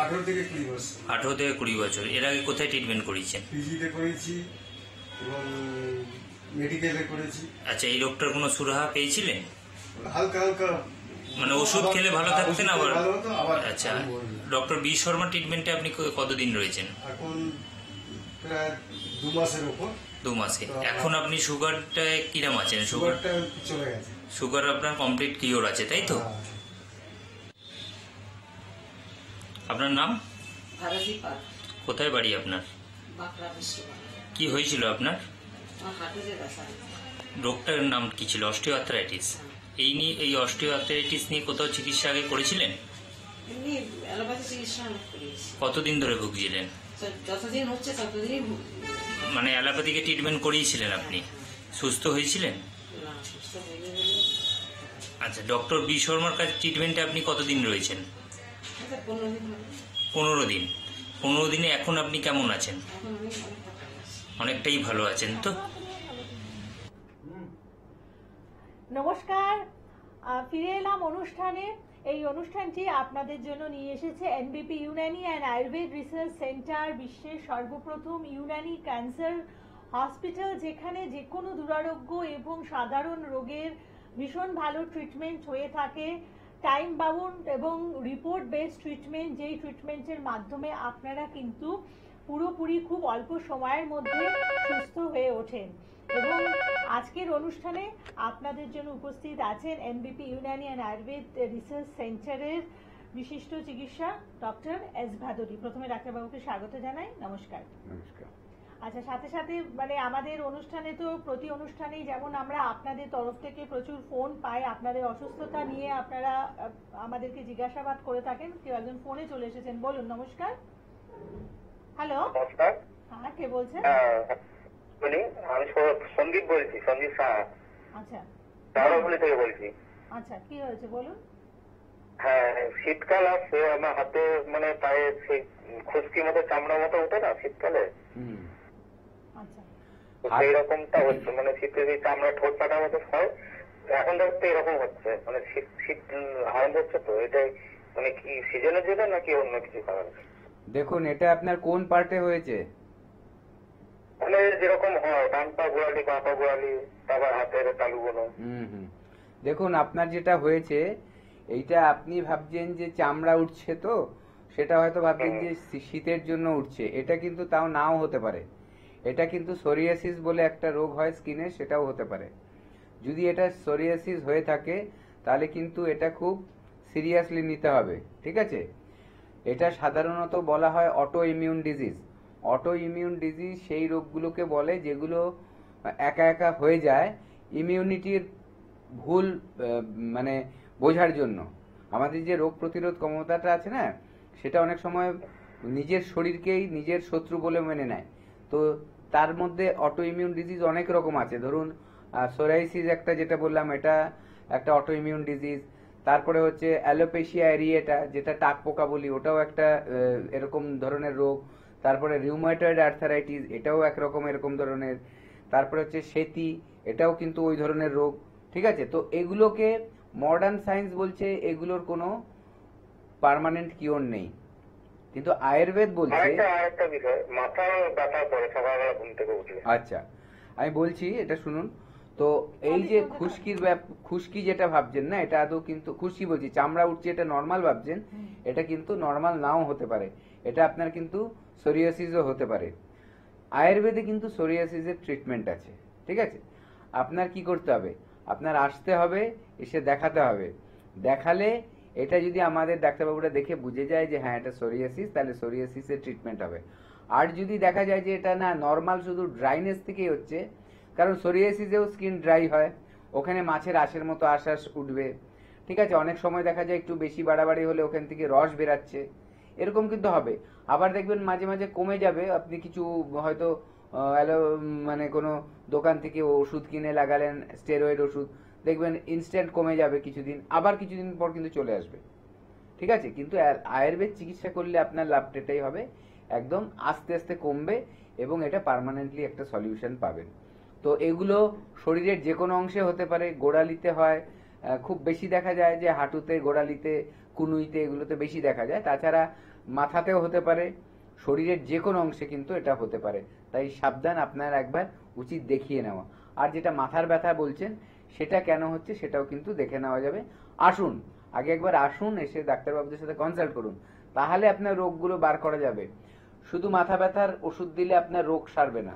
18 থেকে 20 বছর। 18 থেকে 20 বছর। এর আগে কোথায় ট্রিটমেন্ট করিয়েছেন? পিজিতে করেছি এবং মেডিকেলে করেছি। আচ্ছা, এই রোগটার কোনো সুরাহা পেয়েছিলেন? হালকা হালকা মানে ওষুধ খেলে ভালো থাকতেন আবার? ভালো হতো আবার। আচ্ছা, ডক্টর বি শর্মা ট্রিটমেন্টে আপনি কতদিন রয়েছেন? এখন প্রায় 2 মাসের উপর। 2 মাসে। এখন আপনি সুগারটায় কিরাম আছেন? সুগারটা চলে গেছে। সুগার আপনার কমপ্লিট কিওর আছে, তাই তো? হ্যাঁ। আপনার নাম? ভারতী পাল, কোথায় বাড়ি আপনার? বাঁকড়া বিশ্ববিদ্যালয়। কি হয়েছিল আপনার? আমার হাঁটুতে ব্যথা। রোগটার নাম কি ছিল? অস্টিওআর্থ্রাইটিস। এই অস্টিওআর্থ্রাইটিস নিয়ে কোথাও চিকিৎসা আগে করেছিলেন? এমনি অ্যালোপ্যাথি চিকিৎসা অনেক করিয়েছি। কতদিন ধরে ভুগছিলেন? যতদিন হচ্ছে ততদিনই মানে অ্যালোপ্যাথিকে ট্রিটমেন্ট করিয়েছিলেন আপনি? সুস্থ হয়েছিলেন? না, সুস্থ হয়ে গেলে আচ্ছা, ডক্টর বি শর্মার কাছে ট্রিটমেন্টে আপনি কতদিন রয়েছেন? 15 দিন হবে। 15 দিন। 15 দিনে এখন আপনি কেমন আছেন? এখন আমি অনেক ভালো আছি। অনেকটাই ভালো আছেন তো? নমস্কার, ফিরে এলাম অনুষ্ঠানে। এই অনুষ্ঠানটি আপনাদের জন্য নিয়ে এসেছে এনবিপি Unani and Ayurveda research centre, বিশ্বের সর্বপ্রথম ইউনানি ক্যান্সার হসপিটাল, যেখানে যে কোনো দুরারোগ্য এবং সাধারণ রোগের ভীষণ ভালো ট্রিটমেন্ট হয়ে থাকে। টাইম বাউন্ড এবং রিপোর্ট বেসড ট্রিটমেন্ট, যেই ট্রিটমেন্টের মাধ্যমে আপনারা কিন্তু পুরোপুরি খুব অল্প সময়ের মধ্যে সুস্থ হয়ে ওঠেন। এবং আজকের অনুষ্ঠানে আপনাদের জন্য উপস্থিত আছেন এনবিপি ইউনানি অ্যান্ড আয়ুর্বেদ রিসার্চ সেন্টারের বিশিষ্ট চিকিৎসক ডক্টর এস ভাদুরী। প্রথমে ডাক্তারবাবুকে স্বাগত জানাই। নমস্কার। নমস্কার। আচ্ছা, সাথে সাথে মানে আমাদের অনুষ্ঠানে তো প্রতি অনুষ্ঠানেই যেমন আমরা আপনাদের তরফ থেকে প্রচুর ফোন পাই, আপনাদের অসুস্থতা নিয়ে আপনারা আমাদেরকে জিজ্ঞাসাবাদ করে থাকেন। কেউ একজন ফোনে চলে এসেছেন, বলুন। নমস্কার। হ্যালো, নমস্কার। হ্যাঁ, কে বলছেন? আমি সন্দীপ বলছি, সন্দীপ সাহা। আচ্ছা, দাওড়াগুলি থেকে বলছি। আচ্ছা, কি হয়েছে বলুন। হ্যাঁ, শীতকাল আসছে, আমার হাতে মানে পায়ে সেই খুশকি মতো চামড়া মতো উঠে না শীতকালে, আচ্ছা, তো সেই রকমটা হচ্ছে। মানে শীতে সেই চামড়া ঠোঁট পাটার মতো হয়, এখন দেখতে এরকম হচ্ছে। মানে শীত শীত আরম্ভ হচ্ছে, তো এটাই মানে কি সিজনের জন্য নাকি অন্য কিছু কারণ? দেখুন, এটা আপনার কোন পার্টে হয়েছে? মানে যেরকম হয় ডান পা গোড়ালি, বাঁ পা গোড়ালি, তারপর হাতের তালুগুলো। দেখুন, আপনার যেটা হয়েছে এইটা আপনি ভাবছেন যে চামড়া উঠছে, তো সেটা হয়তো ভাবছেন যে শীতের জন্য উঠছে। এটা কিন্তু তাও নাও হতে পারে। এটা কিন্তু সোরিয়াসিস বলে একটা রোগ হয় স্কিনে, সেটাও হতে পারে। যদি এটা সোরিয়াসিস হয়ে থাকে তাহলে কিন্তু এটা খুব সিরিয়াসলি নিতে হবে, ঠিক আছে? এটা সাধারণত বলা হয় auto immune disease. Auto immune disease সেই রোগগুলোকে বলে যেগুলো একা একা হয়ে যায় ইমিউনিটির ভুল মানে বোঝার জন্য। আমাদের যে রোগ প্রতিরোধ ক্ষমতাটা আছে না, সেটা অনেক সময় নিজের শরীরকেই নিজের শত্রু বলে মেনে নেয়। তো তার মধ্যে অটো ইমিউন ডিজিজ অনেক রকম আছে। ধরুন, সোরাইসিস একটা যেটা বললাম, এটা একটা অটো ইমিউন ডিজিজ। তারপরে হচ্ছে অ্যালোপেশিয়া এরিয়েটা, যেটা টাক পোকা বলি, ওটাও একটা এরকম ধরনের রোগ। তারপরে রিউমাটয়েড আর্থারাইটিস, এটাও একরকম এরকম ধরনের। তারপরে হচ্ছে সেতি, এটাও কিন্তু ওই ধরনের রোগ, ঠিক আছে? তো এগুলোকে মডার্ন সায়েন্স বলছে এগুলোর কোনো পার্মানেন্ট কিওর নেই, কিন্তু আয়ুর্বেদ বলছে। আরেকটা বিষয়, মাথা ব্যথা করে সকালবেলা ঘুম থেকে উঠলে। আচ্ছা, আমি বলছি, এটা শুনুন। তো এই যে খুশকি যেটা ভাবছেন না, এটা আদৌ কিন্তু খুশকি বলছি, চামড়া উঠছে, এটা নর্মাল ভাবছেন, এটা কিন্তু নর্মাল নাও হতে পারে। এটা আপনার কিন্তু সোরিয়াসিসও হতে পারে। আয়ুর্বেদে কিন্তু সোরিয়াসিসের ট্রিটমেন্ট আছে, ঠিক আছে? আপনার কি করতে হবে? আপনার আসতে হবে, এসে দেখাতে হবে। দেখালে এটা যদি আমাদের ডাক্তারবাবুরা দেখে বুঝে যায় যে হ্যাঁ এটা সোরিয়াসিস, তাহলে সোরিয়াসিসের ট্রিটমেন্ট হবে। আর যদি দেখা যায় যে এটা না নর্মাল শুধু ড্রাইনেস থেকেই হচ্ছে, কারণ সোরিয়াসিসেও স্কিন ড্রাই হয়, ওখানে মাছের আঁশের মতো আশ্বাস উঠবে, ঠিক আছে, অনেক সময় দেখা যায় একটু বেশি বাড়াবাড়ি হলে ওখান থেকে রস বেরাচ্ছে, এরকম কিন্তু হবে। আবার দেখবেন মাঝে মাঝে কমে যাবে, আপনি কিছু হয়তো মানে কোনো দোকান থেকে ওষুধ কিনে লাগালেন, স্টেরয়েড ওষুধ, দেখবেন ইনস্ট্যান্ট কমে যাবে কিছুদিন, আবার কিছুদিন পর কিন্তু চলে আসবে, ঠিক আছে। কিন্তু আয়ুর্বেদ চিকিৎসা করলে আপনার লাভটা এটাই হবে, একদম আস্তে আস্তে কমবে এবং এটা পার্মানেন্টলি একটা সলিউশন পাবেন। তো এগুলো শরীরের যে কোনো অংশে হতে পারে, গোড়ালিতে হয়, খুব বেশি দেখা যায় যে হাঁটুতে, গোড়ালিতে, কুনুইতে, এগুলোতে বেশি দেখা যায়। তাছাড়া মাথাতেও হতে পারে, শরীরের যে কোনো অংশে কিন্তু এটা হতে পারে। তাই সাবধান, আপনার একবার উচিত দেখিয়ে নেওয়া। আর যেটা মাথার ব্যথা বলছেন সেটা কেন হচ্ছে সেটাও কিন্তু দেখে নেওয়া যাবে। আসুন, আগে একবার আসুন, এসে ডাক্তারবাবুদের সাথে কনসাল্ট করুন, তাহলে আপনার রোগগুলো বার করা যাবে। শুধু মাথা ব্যথার ওষুধ দিলে আপনার রোগ সারবে না,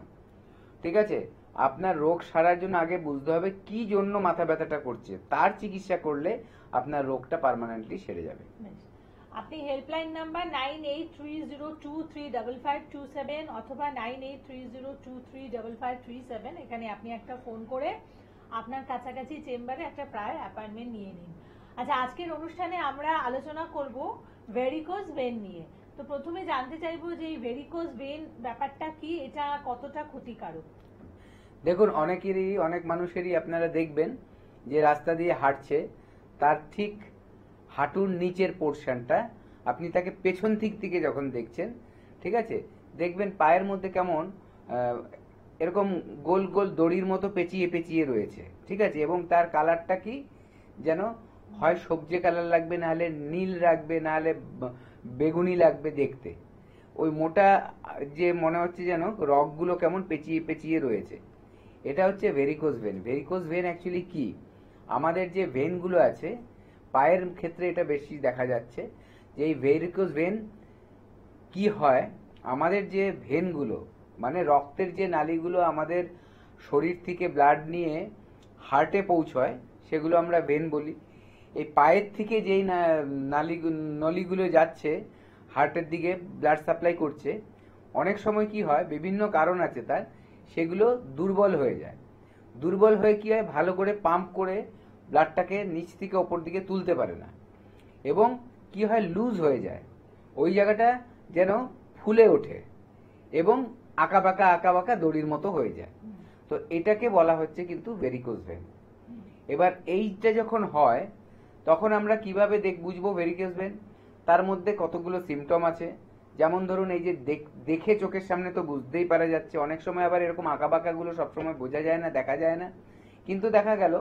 ঠিক আছে। আপনার রোগ সারার জন্য আগে বুঝতে হবে কি জন্য মাথা ব্যথাটা করছে, তার চিকিৎসা করলে আপনার রোগটা পার্মানেন্টলি সেরে যাবে। আপনি হেল্পলাইন নাম্বার 9830235527 অথবা 9830235537, এখানে আপনি একটা ফোন করে আপনার কাছাকাছি চেম্বারে একটা প্রায় অ্যাপয়েন্টমেন্ট নিয়ে নিন। আচ্ছা, আজকের অনুষ্ঠানে আমরা আলোচনা করব ভেরিকোজ ভেন নিয়ে। তো প্রথমে জানতে চাইবো যে এই ভেরিকোজ ভেন ব্যাপারটা কি, এটা কতটা ক্ষতিকারক? দেখুন, অনেক মানুষেরই আপনারা দেখবেন যে রাস্তা দিয়ে হাঁটছে, তার ঠিক হাঁটুর নিচের পোর্শনটা আপনি তাকে পেছন দিক থেকে যখন দেখছেন, ঠিক আছে, দেখবেন পায়ের মধ্যে কেমন এরকম গোল গোল দড়ির মতো পেঁচিয়ে পেঁচিয়ে রয়েছে, ঠিক আছে, এবং তার কালারটা কি যেন হয় সবজি কালার লাগবে, নাহলে নীল রাখবে, নাহলে বেগুনি লাগবে দেখতে। ওই মোটা যে মনে হচ্ছে যেন রগগুলো কেমন পেঁচিয়ে পেঁচিয়ে রয়েছে, এটা হচ্ছে varicose when. Varicose when actually কি, আমাদের যে ভেনগুলো আছে পায়ের ক্ষেত্রে এটা বেশি দেখা যাচ্ছে যে এই ভেরিকোজ ভেন কি হয়, আমাদের যে ভেনগুলো মানে রক্তের যে নালীগুলো আমাদের শরীর থেকে ব্লাড নিয়ে হার্টে পৌঁছয় সেগুলো আমরা ভেন বলি। এই পায়ের থেকে যেই নলিগুলো যাচ্ছে হার্টের দিকে ব্লাড সাপ্লাই করছে, অনেক সময় কি হয়, বিভিন্ন কারণ আছে তার, সেগুলো দুর্বল হয়ে যায়। দুর্বল হয়ে কি হয়, ভালো করে পাম্প করে ব্লাডটাকে নিচ থেকে ওপর দিকে তুলতে পারে না, এবং কি হয়, লুজ হয়ে যায়, ওই জায়গাটা যেন ফুলে ওঠে এবং আঁকা বাঁকা দড়ির মতো হয়ে যায়। তো এটাকে বলা হচ্ছে কিন্তু ভেরিকোজ ভেন। এবার এইটা যখন হয় তখন আমরা কিভাবে বুঝবো ভেরিকোজ ভেন, তার মধ্যে কতগুলো সিমটম আছে। যেমন ধরুন, এই যে দেখে চোখের সামনে তো বুঝতেই পারা যাচ্ছে, অনেক সময় আবার এরকম আঁকা বাঁকাগুলো সবসময় বোঝা যায় না, দেখা যায় না, কিন্তু দেখা গেল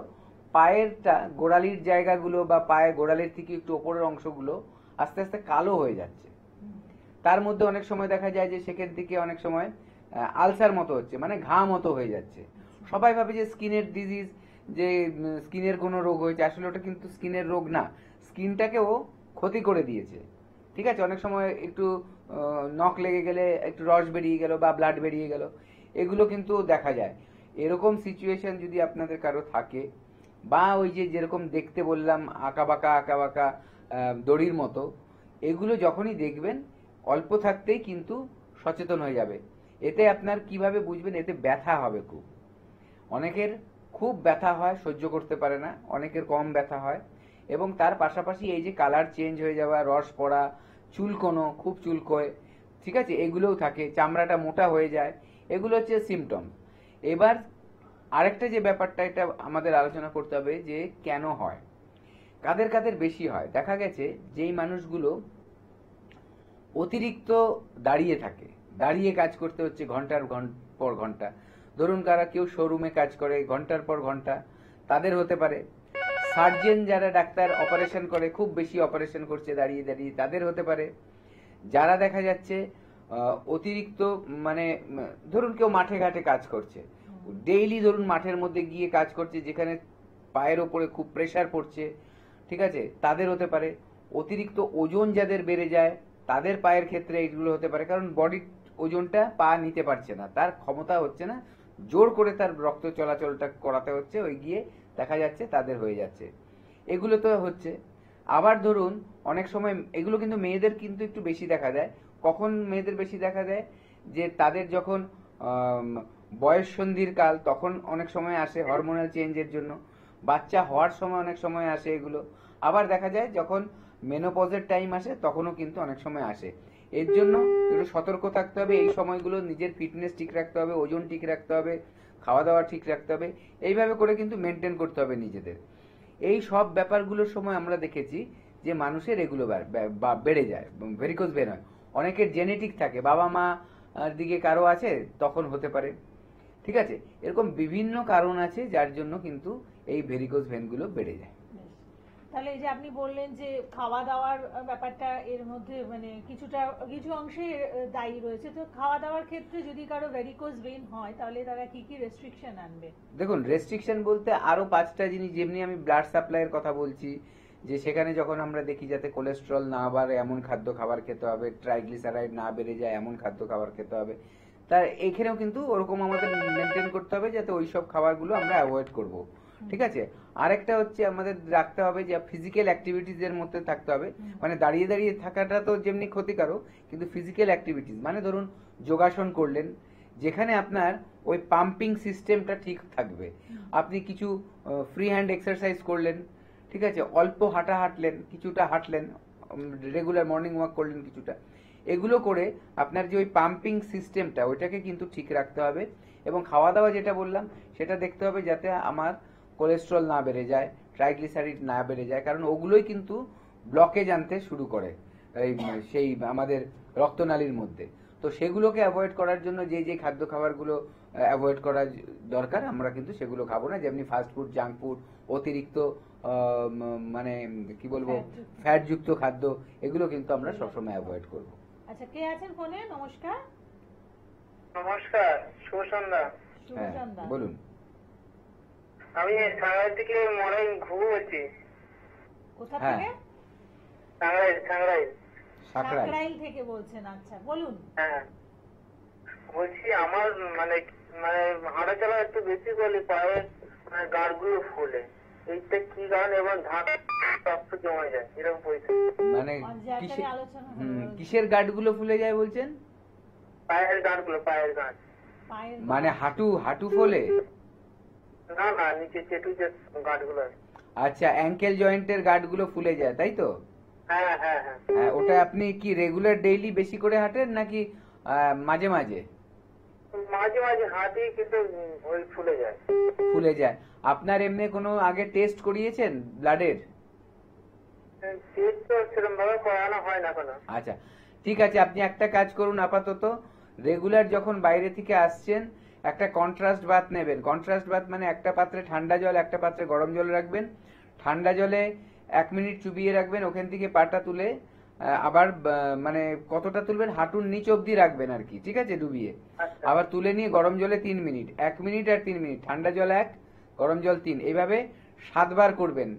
পায়েরটা গোড়ালির জায়গাগুলো বা পায়ে গোড়ালির থেকে একটু ওপরের অংশগুলো আস্তে আস্তে কালো হয়ে যাচ্ছে। তার মধ্যে অনেক সময় দেখা যায় যে সেখান থেকে অনেক সময় আলসার মতো হচ্ছে, মানে ঘা মতো হয়ে যাচ্ছে। সবাই ভাবে যে স্কিনের ডিজিজ, যে স্কিনের কোনো রোগ হয়েছে, আসলে ওটা কিন্তু স্কিনের রোগ না, স্কিনটাকেও ক্ষতি করে দিয়েছে, ঠিক আছে। অনেক সময় একটু নখ লেগে গেলে একটু রস বেরিয়ে গেল বা ব্লাড বেরিয়ে গেল, এগুলো কিন্তু দেখা যায়। এরকম সিচুয়েশন যদি আপনাদের কারো থাকে, বা ওই যে যেরকম দেখতে বললাম আঁকা বাঁকা দড়ির মতো, এগুলো যখনই দেখবেন অল্প থাকতেই কিন্তু সচেতন হয়ে যাবে। এতে আপনার কিভাবে বুঝবেন, এতে ব্যথা হবে খুব, অনেকের খুব ব্যথা হয়, সহ্য করতে পারে না, অনেকের কম ব্যথা হয়, এবং তার পাশাপাশি এই যে কালার চেঞ্জ হয়ে যাওয়া, রস পড়া, চুলকোনো, খুব চুলকোয়, ঠিক আছে, এগুলোও থাকে, চামড়াটা মোটা হয়ে যায়, এগুলো হচ্ছে সিমটম। এবার আরেকটা যে ব্যাপারটা, এটা আমাদের আলোচনা করতে হবে যে কেন হয়, কাদের কাদের বেশি হয়। দেখা গেছে যেই মানুষগুলো অতিরিক্ত দাঁড়িয়ে থাকে, দাঁড়িয়ে কাজ করতে হচ্ছে ঘন্টার পর ঘন্টা, ধরুন কেউ শোরুমে কাজ করে ঘন্টার পর ঘন্টা, তাদের হতে পারে। সার্জেন যারা ডাক্তার অপারেশন করে, খুব বেশি অপারেশন করছে দাঁড়িয়ে দাঁড়িয়ে, তাদের হতে পারে। যারা দেখা যাচ্ছে অতিরিক্ত, মানে ধরুন কেউ মাঠে ঘাটে কাজ করছে, ডেইলি ধরুন মাঠের মধ্যে গিয়ে কাজ করছে, যেখানে পায়ের ওপরে খুব প্রেসার পড়ছে, ঠিক আছে, তাদের হতে পারে। অতিরিক্ত ওজন যাদের বেড়ে যায় তাদের পায়ের ক্ষেত্রে এইগুলো হতে পারে, কারণ বডির ওজনটা পা নিতে পারছে না, তার ক্ষমতা হচ্ছে না, জোর করে তার রক্ত চলাচলটা করাতে হচ্ছে, ওই গিয়ে দেখা যাচ্ছে তাদের হয়ে যাচ্ছে, এগুলো তো হচ্ছে। আবার ধরুন অনেক সময় এগুলো কিন্তু মেয়েদের কিন্তু একটু বেশি দেখা যায়। কখন মেয়েদের বেশি দেখা যায়? যে তাদের যখন বয়স সন্ধির কাল, তখন অনেক সময় আসে হরমোনাল চেঞ্জের জন্য। বাচ্চা হওয়ার সময় অনেক সময় আসে এগুলো। আবার দেখা যায় যখন মেনোপজের টাইম আসে তখনও কিন্তু অনেক সময় আসে। এর জন্য একটু সতর্ক থাকতে হবে। এই সময়গুলো নিজের ফিটনেস ঠিক রাখতে হবে, ওজন ঠিক রাখতে হবে, খাওয়া দাওয়া ঠিক রাখতে হবে। এইভাবে করে কিন্তু মেনটেন করতে হবে নিজেদের। এই সব ব্যাপারগুলোর সময় আমরা দেখেছি যে মানুষের এগুলো বেড়ে যায়, ভেরিকোজ ভেন হয়। অনেকের জেনেটিক থাকে, বাবা মা দিকে কারো আছে, তখন হতে পারে। ঠিক আছে, এরকম বিভিন্ন কারণ আছে যার জন্য কিন্তু এই ভেরিকোজ ভেনগুলো বেড়ে যায়। তাহলে এই যে আপনি বললেন যে খাওয়া দাওয়ার ব্যাপারটা এর মধ্যে মানে কিছু অংশে দায়ী রয়েছে। তো খাওয়া দাওয়ার ক্ষেত্রে যদি কারো ভেরিকোজ ভেন হয় তাহলে তারা কি কি রেস্ট্রিকশন আনবে? দেখুন, রেস্ট্রিকশন বলতে আরো 5টা জিনিস, যেমনি আমি ব্লাড সাপ্লাইয়ের কথা বলছি, যে সেখানে যখন আমরা দেখি যাতে কোলেস্ট্রল না বাড়ে এমন খাদ্য খাবার খেতে হবে, ট্রাইগ্লিসারাইড না বেড়ে যায় এমন খাদ্য খাবার খেতে হবে। তার এইখানেও কিন্তু ওরকম আমাদের মেনটেন করতে হবে যাতে ওইসব খাবারগুলো আমরা অ্যাভয়েড করব। ঠিক আছে, আরেকটা হচ্ছে আমাদের রাখতে হবে যে ফিজিক্যাল অ্যাক্টিভিটিস এর মধ্যে থাকতে হবে। মানে দাঁড়িয়ে দাঁড়িয়ে থাকাটা তো যেমনি ক্ষতিকারক, কিন্তু ফিজিক্যাল অ্যাক্টিভিটিস মানে ধরুন যোগাসন করলেন, যেখানে আপনার ওই পাম্পিং সিস্টেমটা ঠিক থাকবে। আপনি কিছু ফ্রি হ্যান্ড এক্সারসাইজ করলেন, ঠিক আছে, অল্প হাঁটলেন, কিছুটা হাঁটলেন, রেগুলার মর্নিং ওয়াক করলেন কিছুটা, এগুলো করে আপনার যে ওই পাম্পিং সিস্টেমটা ওইটাকে কিন্তু ঠিক রাখতে হবে। এবং খাওয়া দাওয়া যেটা বললাম সেটা দেখতে হবে যাতে আমার কোলেস্ট্রল না বেড়ে যায়, ট্রাইগ্লিসারিড না বেড়ে যায়, কারণ ওগুলোই কিন্তু ব্লকেজ আনতে শুরু করে সেই আমাদের রক্তনালীর মধ্যে। তো সেগুলোকে অ্যাভয়েড করার জন্য যে যে খাদ্য খাবারগুলো অ্যাভয়েড করা দরকার আমরা কিন্তু সেগুলো খাবো না। যেমনি ফাস্ট ফুড, জাঙ্ক ফুড, অতিরিক্ত মানে কি বলবো ফ্যাট যুক্ত খাদ্য, এগুলো কিন্তু আমরা সবসময় অ্যাভয়েড করবো। আচ্ছা, কে আছেন ফোনে? নমস্কার। নমস্কার, শুভ সন্ধ্যা। হ্যাঁ, বলুন। আমি টাঙ্গাইল থেকে মরাইন ঘুরছি। কোথা হ্যাঁ। থেকে? টাঙ্গাইল সাকরাইল থেকে বলছেন? আচ্ছা, বলুন। হ্যাঁ, বলছি আমার মানে মানে হাঁটা চলা একটু বেশি করলে পায়ে মানে গাড়গুলো ফুলে, এইটা কি কারণ? এবং ধাক্কা রক্ত জমে যায় এরকম পরিস্থিতি। মানে জায়গায় আলোচনা হলো। কিসের গাঁটগুলো ফুলে যায় বলছেন? পায়ের গাঁটগুলো, পায়ের গাঁট। মানে হাঁটু ফোলে? না না, নিচে চেটু যে গাঁটগুলো আছে। আচ্ছা, অ্যাঙ্কেল জয়েন্টের গাঁটগুলো ফুলে যায়, তাই তো? হ্যাঁ হ্যাঁ হ্যাঁ। হ্যাঁ, ওটা আপনি কি রেগুলার ডেইলি বেশি করে হাঁটেন নাকি মাঝে মাঝে? মাঝে মাঝে হাঁটি, কিন্তু ওই ফুলে যায়। ফুলে যায়। আপনার এমনি কোনো আগে টেস্ট করিয়েছেন ব্লাডের? টেস্ট তো সেরকম ভাবে করানো হয় না কোনো। আচ্ছা, ঠিক আছে, আপনি একটা কাজ করুন, আপাতত রেগুলার যখন বাইরে থেকে আসছেন একটা কন্ট্রাস্ট বাথ নেবেন। কন্ট্রাস্ট বাথ মানে একটা পাত্রে ঠান্ডা জল, একটা পাত্রে গরম জল রাখবেন। ঠান্ডা জলে 1 মিনিট চুবিয়ে রাখবেন, ওখান থেকে পাটা তুলে আবার মানে কতটা তুলবেন, হাঁটুর নিচ অব্দি রাখবেন আর কি, ঠিক আছে, ডুবিয়ে। আবার তুলে নিয়ে গরম জলে 3 মিনিট, 1 মিনিট আর 3 মিনিট, ঠান্ডা জল 1, গরম জল 3, এইভাবে 7 বার করবেন।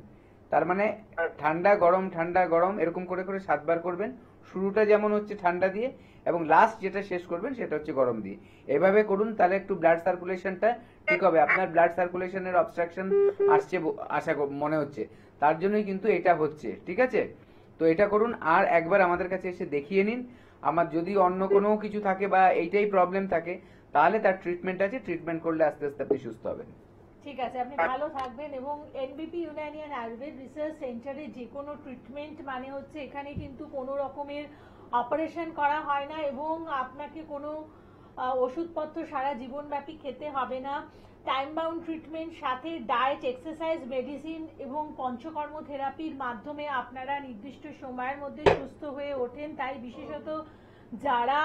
তার মানে ঠান্ডা গরম এরকম করে করে 7 বার করবেন। শুরুটা যেমন হচ্ছে ঠান্ডা দিয়ে এবং লাস্ট যেটা শেষ করবেন সেটা হচ্ছে গরম দিয়ে। এভাবে করুন, তাহলে একটু ব্লাড সার্কুলেশনটা ঠিক হবে। আপনার ব্লাড সার্কুলেশনের অবস্ট্রাকশন আসছে আশা মনে হচ্ছে, তার জন্যই কিন্তু এটা হচ্ছে, ঠিক আছে? তো এটা করুন, আর একবার আমাদের কাছে এসে দেখিয়ে নিন। আমার যদি অন্য কোনো কিছু থাকে বা এইটাই প্রবলেম থাকে তাহলে তার ট্রিটমেন্ট আছে, ট্রিটমেন্ট করলে আস্তে আস্তে আপনি সুস্থ হবেন। ঠিক আছে, আপনি ভালো থাকবেন। এবং এনবিপি ইউনানিয়ান আয়ুর্বেদ রিসার্চ সেন্টারে যে কোনো ট্রিটমেন্ট মানে হচ্ছে এখানে কিন্তু কোনো রকমের অপারেশন করা হয় না এবং আপনাকে কোনো ওষুধপত্র সারা জীবনব্যাপী খেতে হবে না। টাইম বাউন্ড ট্রিটমেন্ট, সাথে ডায়েট, এক্সারসাইজ, মেডিসিন এবং পঞ্চকর্ম থেরাপির মাধ্যমে আপনারা নির্দিষ্ট সময়ের মধ্যে সুস্থ হয়ে ওঠেন। তাই বিশেষত যারা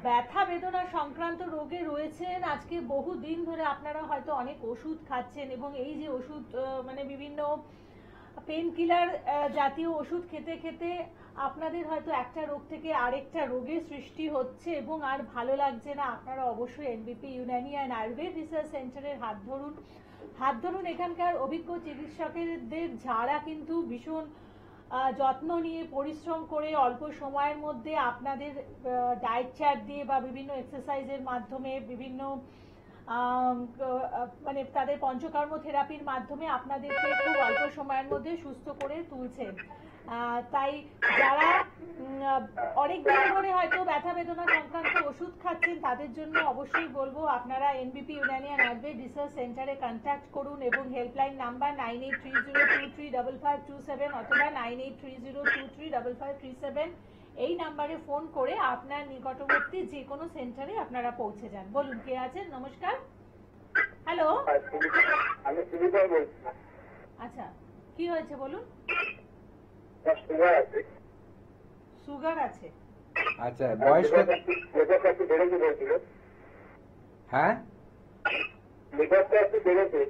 ব্যথা বেদনা সংক্রান্ত রোগে রয়েছেন, আজকে বহু দিন ধরে আপনারা হয়তো অনেক ওষুধ খাচ্ছেন এবং এই যে ওষুধ মানে বিভিন্ন পেন কিলার জাতীয় ওষুধ খেতে খেতে আপনাদের হয়তো একটা রোগ থেকে আরেকটা রোগের সৃষ্টি হচ্ছে এবং আর ভালো লাগছে না। আপনারা অবশ্যই এনবিপি ইউনানিয়ান আয়ুর্বেদ রিসার্চ সেন্টারের হাত ধরুন। এখানকার অভিজ্ঞ চিকিৎসকদের যারা কিন্তু ভীষণ যত্ন নিয়ে পরিশ্রম করে অল্প সময়ের মধ্যে আপনাদের ডায়েট চার্ট দিয়ে বা বিভিন্ন এক্সারসাইজের মাধ্যমে, বিভিন্ন মানে তাদের পঞ্চকর্ম থেরাপির মাধ্যমে আপনাদেরকে খুব অল্প সময়ের মধ্যে সুস্থ করে তুলছেন। তাই যারা অনেকদিন ধরে হয়তো ব্যথা বেদনা সংক্রান্ত ওষুধ খাচ্ছেন তাদের জন্য অবশ্যই বলবো আপনারা এনবিপি ইউনানিয়ান আয়ুর্বেদ রিসার্চ সেন্টারে কন্ট্যাক্ট করুন এবং হেল্পলাইন নাম্বার 9830235527 অথবা 9830235537 এই নাম্বারে ফোন করে আপনার নিকটবর্তী যে কোনো সেন্টারে আপনারা পৌঁছে যান। বলুন কে আছেন? নমস্কার। হ্যালো, আমি সুবিধা বলছি। আচ্ছা, কি হয়েছে বলুন? সুগার আছে। সুগার আছে? আচ্ছা, বয়সটা লিভারটা একটু বেড়েছে বলছিল। হ্যাঁ, লিভারটা একটু বেড়েছে।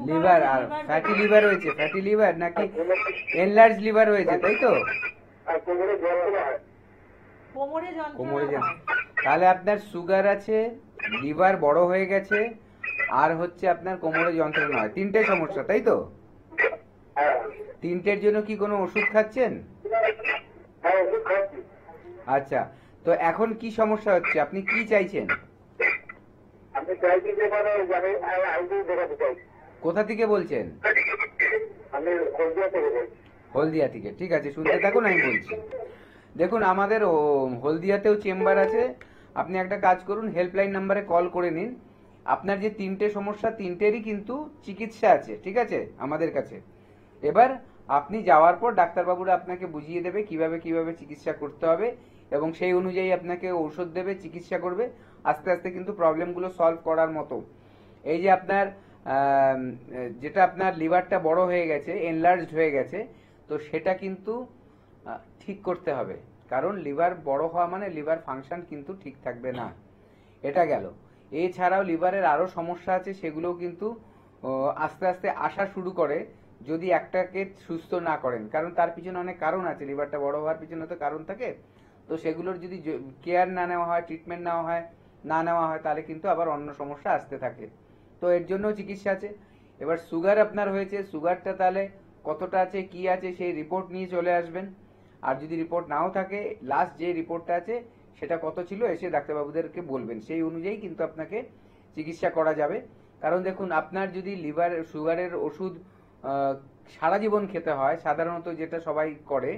লিভার আর ফ্যাটি লিভার হয়েছে। ফ্যাটি লিভার নাকি এনলার্জ লিভার হয়েছে, তাই তো? আর কোমরে যন্ত্রণা হয়। কোমরে কোমরে যন্ত্রণা হয়? তাহলে আপনার সুগার আছে, লিভার বড় হয়ে গেছে, আর হচ্ছে আপনার কোমরে যন্ত্রণা হয়। তিনটে সমস্যা, তাই তো? হ্যাঁ, তিনটের জন্য কি কোনো ওষুধ খাচ্ছেন? হ্যাঁ, ওষুধ খাচ্ছি। আচ্ছা, তো এখন কি সমস্যা হচ্ছে, আপনি কি চাইছেন? আমি চাইছি যে মানে আমি আইডি দেখাতে চাই। কোথা থেকে বলছেন? আমি হলদিয়া থেকে বলছি। হলদিয়া থেকে। ঠিক আছে, শুনতে থাকুন, আমি বলছি। দেখুন, আমাদের হলদিয়াতেও চেম্বার আছে। আপনি একটা কাজ করুন, হেল্পলাইন নাম্বারে কল করে নিন। আপনার যে তিনটে সমস্যা, তিনটেরই কিন্তু চিকিৎসা আছে, ঠিক আছে, আমাদের কাছে। এবার আপনি যাওয়ার পর ডাক্তারবাবুরা আপনাকে বুঝিয়ে দেবে কিভাবে কিভাবে চিকিৎসা করতে হবে এবং সেই অনুযায়ী আপনাকে ঔষধ দেবে, চিকিৎসা করবে। আস্তে আস্তে কিন্তু প্রবলেমগুলো সলভ করার মতো। এই যে আপনার যেটা আপনার লিভারটা বড় হয়ে গেছে, এনলার্জড হয়ে গেছে, তো সেটা কিন্তু ঠিক করতে হবে। কারণ লিভার বড় হওয়া মানে লিভার ফাংশন কিন্তু ঠিক থাকবে না। এটা গেল। এছাড়াও লিভারের আরো সমস্যা আছে, সেগুলোও কিন্তু আস্তে আস্তে আসা শুরু করে যদি একটাকে সুস্থ না করেন। কারণ তার পিছনে অনেক কারণ আছে, লিভারটা বড় হওয়ার পিছনে তো কারণ থাকে। তো সেগুলোর যদি কেয়ার না নেওয়া হয়, ট্রিটমেন্ট না নেওয়া হয়, তাহলে কিন্তু আবার অন্য সমস্যা আসতে থাকে। তো এর জন্যও চিকিৎসা আছে। এবার সুগার আপনার হয়েছে, সুগারটা তাহলে কতটা আছে, কি আছে, সেই রিপোর্ট নিয়ে চলে আসবেন। আর যদি রিপোর্ট নাও থাকে, লাস্ট যে রিপোর্টটা আছে সেটা কত ছিল এসে ডাক্তারবাবুদেরকে বলবেন। সেই অনুযায়ী কিন্তু আপনাকে চিকিৎসা করা যাবে। কারণ দেখুন, আপনার যদি লিভার সুগারের ওষুধ সারা জীবন খেতে হয়, সাধারণত যেটা সবাই করে,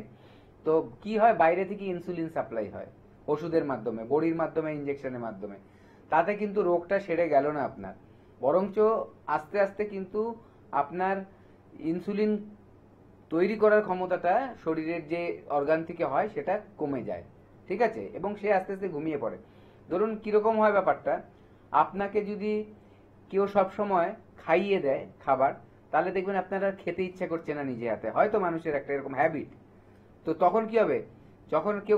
তো কি হয়, বাইরে থেকে ইনসুলিন সাপ্লাই হয় ওষুধের মাধ্যমে, বড়ির মাধ্যমে, ইনজেকশনের মাধ্যমে। তাতে কিন্তু রোগটা সেরে গেল না আপনার, বরঞ্চ আস্তে আস্তে কিন্তু আপনার ইনসুলিন তৈরি করার ক্ষমতাটা শরীরের যে অর্গান থেকে হয় সেটা কমে যায়, ঠিক আছে, এবং সে আস্তে আস্তে ঘুমিয়ে পড়ে। ধরুন কিরকম হয় ব্যাপারটা, আপনাকে যদি কেউ সব সময় খাইয়ে দেয় খাবার, তাহলে দেখবেন আপনার আর খেতে ইচ্ছা করছে না নিজে হাতে। হয়তো মানুষের একটা এরকম হ্যাবিট। তো তখন কি হবে, যখন কেউ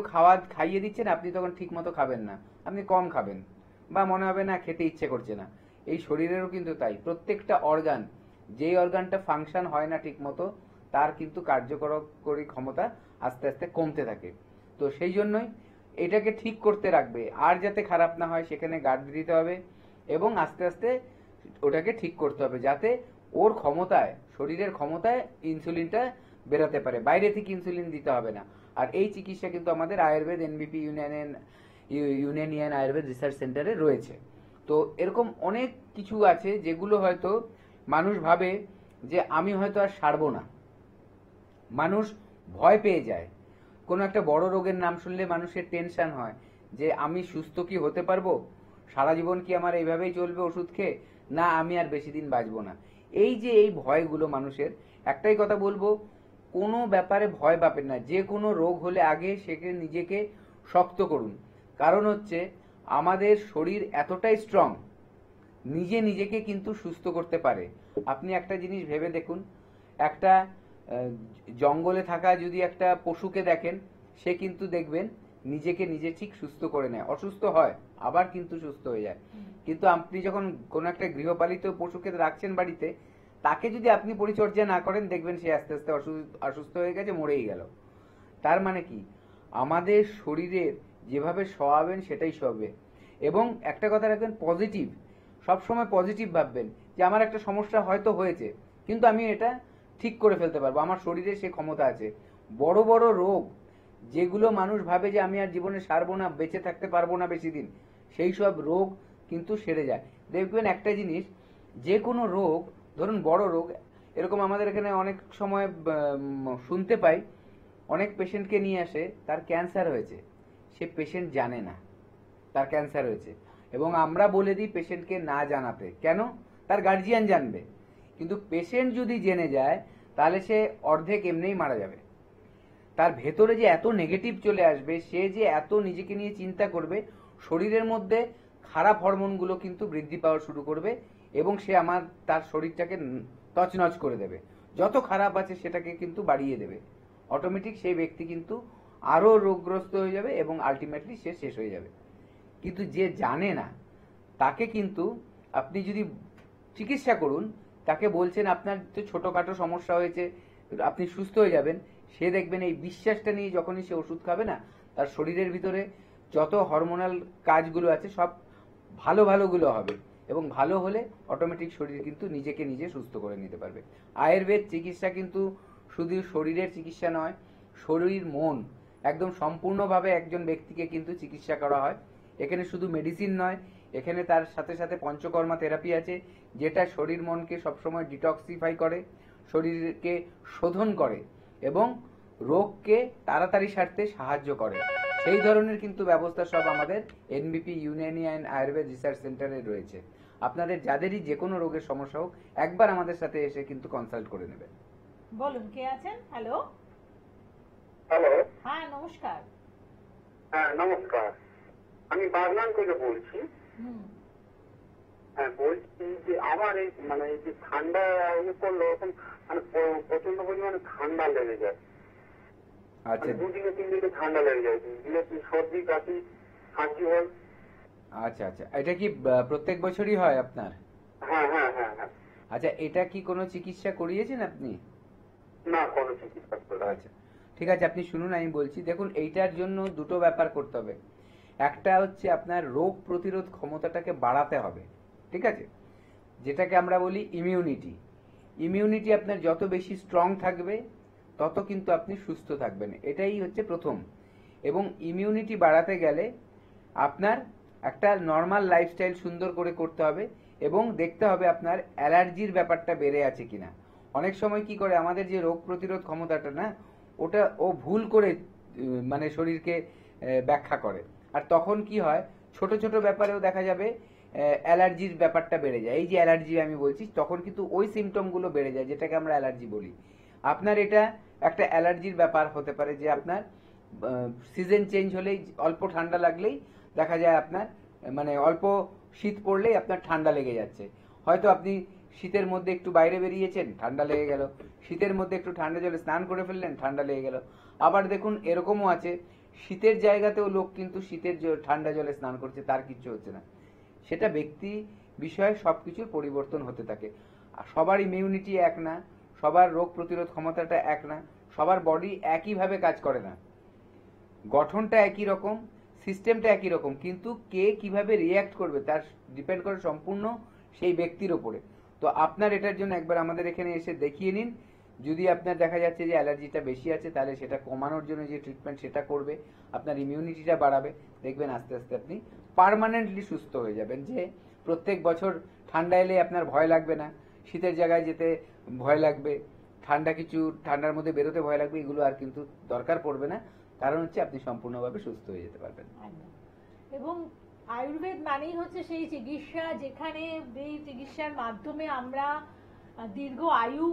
খাইয়ে দিচ্ছেন, আপনি তখন ঠিক মতো খাবেন না, আপনি কম খাবেন, বা মনে হবে না খেতে ইচ্ছে করছে না। এই শরীরেরও কিন্তু তাই। প্রত্যেকটা অর্গান, যেই অর্গানটা ফাংশন হয় না ঠিক মতো, তার কিন্তু কার্যকরী ক্ষমতা আস্তে আস্তে কমতে থাকে। তো সেই জন্যই এটাকে ঠিক করতে রাখবে, আর যাতে খারাপ না হয় সেখানে গার্ড দিতে হবে এবং আস্তে আস্তে ওটাকে ঠিক করতে হবে, যাতে ওর ক্ষমতায়, শরীরের ক্ষমতায় ইনসুলিনটা বেরোতে পারে, বাইরে থেকে ইনসুলিন দিতে হবে না। আর এই চিকিৎসা কিন্তু আমাদের আয়ুর্বেদ এনবিপি ইউনানিয়ান আয়ুর্বেদ রিসার্চ সেন্টারে রয়েছে। তো এরকম অনেক কিছু আছে যেগুলো হয়তো মানুষ ভাবে যে আমি হয়তো আর সারবো না, মানুষ ভয় পেয়ে যায়। কোনো একটা বড় রোগের নাম শুনলে মানুষের টেনশন হয় যে আমি সুস্থ কি হতে পারবো, সারা জীবন কি আমার এইভাবেই চলবে ওষুধ খেয়ে, না আমি আর বেশি দিন বাঁচবো না। এই যে এই ভয়গুলো মানুষের, একটাই কথা বলবো, কোনো ব্যাপারে ভয় পাবেন না। যে কোনো রোগ হলে আগে সেখানে নিজেকে শক্ত করুন। কারণ হচ্ছে আমাদের শরীর এতটাই স্ট্রং, নিজে নিজেকে কিন্তু সুস্থ করতে পারে। আপনি একটা জিনিস ভেবে দেখুন, একটা জঙ্গলে থাকা যদি একটা পশুকে দেখেন, সে কিন্তু দেখবেন নিজেকে নিজে ঠিক সুস্থ করে নেয়, অসুস্থ হয় আবার কিন্তু সুস্থ হয়ে যায়। কিন্তু আপনি যখন কোন একটা গৃহপালিত পশুকে রাখছেন বাড়িতে, তাকে যদি আপনি পরিচর্যা না করেন, দেখবেন সে আস্তে আস্তে অসুস্থ হয়ে গেছে, মরেই গেল। তার মানে কি, আমাদের শরীরের যেভাবে শোয়াবেন সেটাই শোবে। এবং একটা কথা রাখবেন, পজিটিভ, সবসময় পজিটিভ ভাববেন যে আমার একটা সমস্যা হয়তো হয়েছে, কিন্তু আমি এটা ঠিক করে ফেলতে পারবো, আমার শরীরে সে ক্ষমতা আছে। বড় বড় রোগ যেগুলো মানুষ ভাবে যে আমি আর জীবনে সারবো না, বেঁচে থাকতে পারবো না বেশি দিন, সেই সব রোগ কিন্তু সেরে যায়। দেখবেন একটা জিনিস, যে কোনো রোগ, ধরুন বড় রোগ, এরকম আমাদের এখানে অনেক সময় শুনতে পাই, অনেক পেশেন্টকে নিয়ে আসে তার ক্যান্সার হয়েছে, সে পেশেন্ট জানে না তার ক্যান্সার হয়েছে, এবং আমরা বলে দিই পেশেন্টকে না জানাতে। কেন? তার গার্জিয়ান জানবে, কিন্তু পেশেন্ট যদি জেনে যায় তাহলে সে অর্ধেক এমনিই মারা যাবে। তার ভেতরে যে এত নেগেটিভ চলে আসবে, সে যে এত নিজেকে নিয়ে চিন্তা করবে, শরীরের মধ্যে খারাপ হরমোনগুলো কিন্তু বৃদ্ধি পাওয়া শুরু করবে, এবং সে তার শরীরটাকে তছনছ করে দেবে। যত খারাপ আছে সেটাকে কিন্তু বাড়িয়ে দেবে। অটোমেটিক সেই ব্যক্তি কিন্তু আরো রোগগ্রস্ত হয়ে যাবে এবং আলটিমেটলি সে শেষ হয়ে যাবে। কিন্তু যে জানে না, তাকে কিন্তু আপনি যদি চিকিৎসা করুন, তাকে বলছেন আপনার তো ছোটখাটো সমস্যা হয়েছে, আপনি সুস্থ হয়ে যাবেন, সে দেখবেন এই বিশ্বাসটা নিয়ে যখনই সে ওষুধ খাবে না, তার শরীরের ভিতরে যত হরমোনাল কাজগুলো আছে সব ভালো ভালোগুলো হবে, এবং ভালো হলে অটোমেটিক শরীর কিন্তু নিজেকে নিজে সুস্থ করে নিতে পারবে। আয়ুর্বেদ চিকিৎসা কিন্তু শুধু শরীরের চিকিৎসা নয়, শরীর মন একদম সম্পূর্ণভাবে একজন ব্যক্তিকে কিন্তু চিকিৎসা করা হয়। এখানে শুধু মেডিসিন নয়, এখানে তার সাথে সাথে পঞ্চকর্মা থেরাপি আছে, যেটা শরীর মনকে সবসময় ডিটক্সিফাই করে, শরীরকে শোধন করে এবং রোগকে তাড়াতাড়ি সারতে সাহায্য করে। সেই ধরনের কিন্তু ব্যবস্থা সব আমাদের এনবিপি ইউনানি অ্যান্ড আয়ুর্বেদ রিসার্চ সেন্টারে রয়েছে। আপনাদের যাদেরই যে কোনো রোগের সমস্যা হোক, একবার আমাদের সাথে এসে কিন্তু কনসাল্ট করে নেবেন। বলুন, কে আছেন? হ্যালো। হ্যালো। হ্যাঁ, নমস্কার। হ্যাঁ, নমস্কার। আমি বাগনান থেকে বলছি। হ্যাঁ, বলছি যে আমার এই এই যে ঠান্ডা করলো, এখন প্রচন্ড পরিমাণে ঠান্ডা লেগে যায়। আচ্ছা, 2 দিনে 3 দিনে ঠান্ডা লেগে যায়, সর্দি কাশি হাঁচি হয়। আচ্ছা আচ্ছা, এটা কি প্রত্যেক বছরই হয় আপনার? হ্যাঁ হ্যাঁ হ্যাঁ হ্যাঁ। আচ্ছা, এটা কি কোনো চিকিৎসা করিয়েছেন আপনি? না, কোনো চিকিৎসা করে। আচ্ছা, ঠিক আছে, আপনি শুনুন, আমি বলছি। দেখুন, এইটার জন্য দুটো ব্যাপার করতে হবে। একটা হচ্ছে আপনার রোগ প্রতিরোধ ক্ষমতাটাকে বাড়াতে হবে, ঠিক আছে, যেটাকে আমরা বলি ইমিউনিটি। ইমিউনিটি আপনার যত বেশি স্ট্রং থাকবে, তত কিন্তু আপনি সুস্থ থাকবেন, এটাই হচ্ছে প্রথম। এবং ইমিউনিটি বাড়াতে গেলে আপনার একটা নর্মাল লাইফস্টাইল সুন্দর করে করতে হবে, এবং দেখতে হবে আপনার অ্যালার্জির ব্যাপারটা বেড়ে আছে কিনা। অনেক সময় কি করে, আমাদের যে রোগ প্রতিরোধ ক্ষমতাটা না, ওটা ও ভুল করে শরীরকে ব্যাখ্যা করে, আর তখন কি হয়, ছোট ছোট ব্যাপারেও দেখা যাবে অ্যালার্জির ব্যাপারটা বেড়ে যায়। এই যে অ্যালার্জি আমি বলছি, তখন কিন্তু ওই সিমটমগুলো বেড়ে যায়, যেটাকে আমরা অ্যালার্জি বলি। আপনার এটা একটা অ্যালার্জির ব্যাপার হতে পারে, যে আপনার সিজন চেঞ্জ হলেই, অল্প ঠান্ডা লাগলেই দেখা যায় আপনার অল্প শীত পড়লেই আপনার ঠান্ডা লেগে যাচ্ছে। হয়তো আপনি শীতের মধ্যে একটু বাইরে বেরিয়েছেন, ঠান্ডা লেগে গেল, শীতের মধ্যে একটু ঠান্ডা জলে স্নান করে ফেললেন, ঠান্ডা লেগে গেল। আবার দেখুন, এরকমও আছে, শীতের জায়গাতেও লোক কিন্তু শীতের ঠান্ডা জলে স্নান করছে, তার কিচ্ছু হচ্ছে না। সেটা ব্যক্তি বিষয়ে সবকিছুর পরিবর্তন হতে থাকে। সবার ইমিউনিটি এক না, সবার রোগ প্রতিরোধ ক্ষমতাটা এক না, সবার বডি একইভাবে কাজ করে না, গঠনটা একই রকম, সিস্টেমটা একই রকম, কিন্তু কে কিভাবে রিয়্যাক্ট করবে তার ডিপেন্ড করে সম্পূর্ণ সেই ব্যক্তির ওপরে। তো আপনার এটার জন্য একবার আমাদের এখানে এসে দেখিয়ে নিন। যদি আপনার দেখা যাচ্ছে যে অ্যালার্জিটা বেশি আছে, তাহলে সেটা কমানোর জন্য যে ট্রিটমেন্ট সেটা করবে, আপনার ইমিউনিটিটা বাড়াবে, দেখবেন আস্তে আস্তে আপনি পার্মানেন্টলি সুস্থ হয়ে যাবেন। যে প্রত্যেক বছর ঠান্ডা এলে আপনার ভয় লাগবে না, শীতের জায়গায় যেতে ভয় লাগবে, ঠান্ডার মধ্যে বেরোতে ভয় লাগবে, এগুলো আর কিন্তু দরকার পড়বে না। কারণ হচ্ছে আপনি সম্পূর্ণভাবে সুস্থ হয়ে যেতে পারবেন। এবং আয়ুর্বেদ মানেই হচ্ছে সেই চিকিৎসা, যেখানে এই চিকিৎসার মাধ্যমে আমরা দীর্ঘ আয়ু,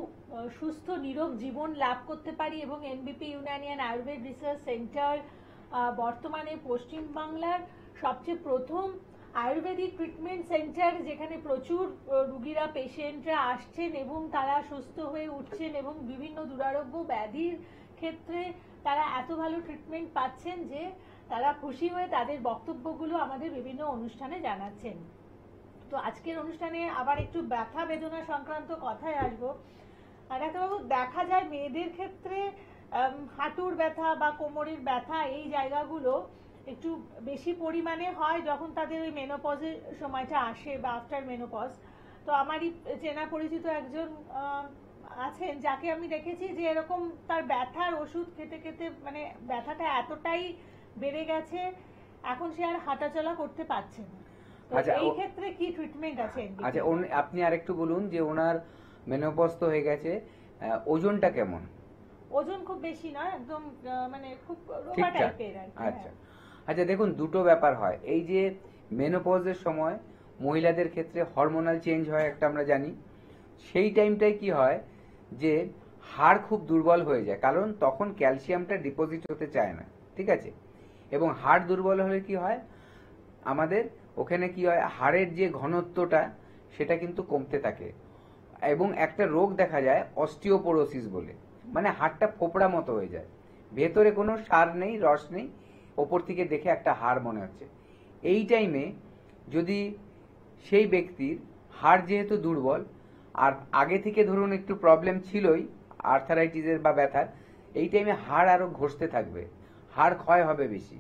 সুস্থ নিরোগ জীবন লাভ করতে পারি। এবং এনবিপি Unani and Ayurveda research centre বর্তমানে পশ্চিমবাংলার সবচেয়ে প্রথম আয়ুর্বেদিক ট্রিটমেন্ট সেন্টার, যেখানে প্রচুর রুগীরা, পেশেন্টরা আসছেন এবং তারা সুস্থ হয়ে উঠছেন, এবং বিভিন্ন দুরারোগ্য ব্যাধির ক্ষেত্রে তারা এত ভালো ট্রিটমেন্ট পাচ্ছেন যে তারা খুশি হয়ে তাদের বক্তব্যগুলো আমাদের বিভিন্ন অনুষ্ঠানে জানাচ্ছেন। তো আজকের অনুষ্ঠানে আবার একটু ব্যথা বেদনা সংক্রান্ত কথায় আসবো। আর ডাক্তারবাবু, দেখা যায় মেয়েদের ক্ষেত্রে হাঁটুর ব্যথা বা কোমরের ব্যথা, এই জায়গাগুলো একটু বেশি পরিমাণে হয় যখন তাদের ওই মেনোপজের সময়টা আসে বা আফটার মেনোপজ। তো আমারই চেনা পরিচিত একজন আছেন, যাকে আমি দেখেছি যে এরকম তার ব্যথার ওষুধ খেতে খেতে ব্যথাটা এতটাই বেড়ে গেছে, এখন সে আর হাঁটাচলা করতে পারছে না। তো আচ্ছা, এই ক্ষেত্রে কি ট্রিটমেন্ট আছে NBP? আচ্ছা, আপনি আরেকটু বলুন যে ওনার মেনোপজ তো হয়ে গেছে, ওজনটা কেমন? ওজন খুব বেশি নয়, একদম মানে খুব রোগা ঠিকঠাক। টাইপের আর কি। আচ্ছা আচ্ছা, দেখুন দুটো ব্যাপার হয়। এই যে মেনোপজের সময় মহিলাদের ক্ষেত্রে হরমোনাল চেঞ্জ হয় একটা, আমরা জানি। সেই টাইমটাই কি হয় যে হাড় খুব দুর্বল হয়ে যায়, কারণ তখন ক্যালসিয়ামটা ডিপোজিট হতে চায় না, ঠিক আছে? এবং হাড় দুর্বল হলে কি হয়, আমাদের ওখানে কি হয়, হাড়ের যে ঘনত্বটা সেটা কিন্তু কমতে থাকে। এবং একটা রোগ দেখা যায় অস্টিওপোরোসিস বলে, মানে হাড়টা ফোপড়া মতো হয়ে যায়, ভেতরে কোনো সার নেই, রস নেই, ওপর থেকে দেখে একটা হাড় মনে হচ্ছে। এই টাইমে যদি সেই ব্যক্তির হাড় যেহেতু দুর্বল, আর আগে থেকে ধরুন একটু প্রবলেম ছিলই আর্থারাইটিসের বা ব্যথার, এই টাইমে হাড় আরো ঘষতে থাকবে, হাড় ক্ষয় হবে বেশি,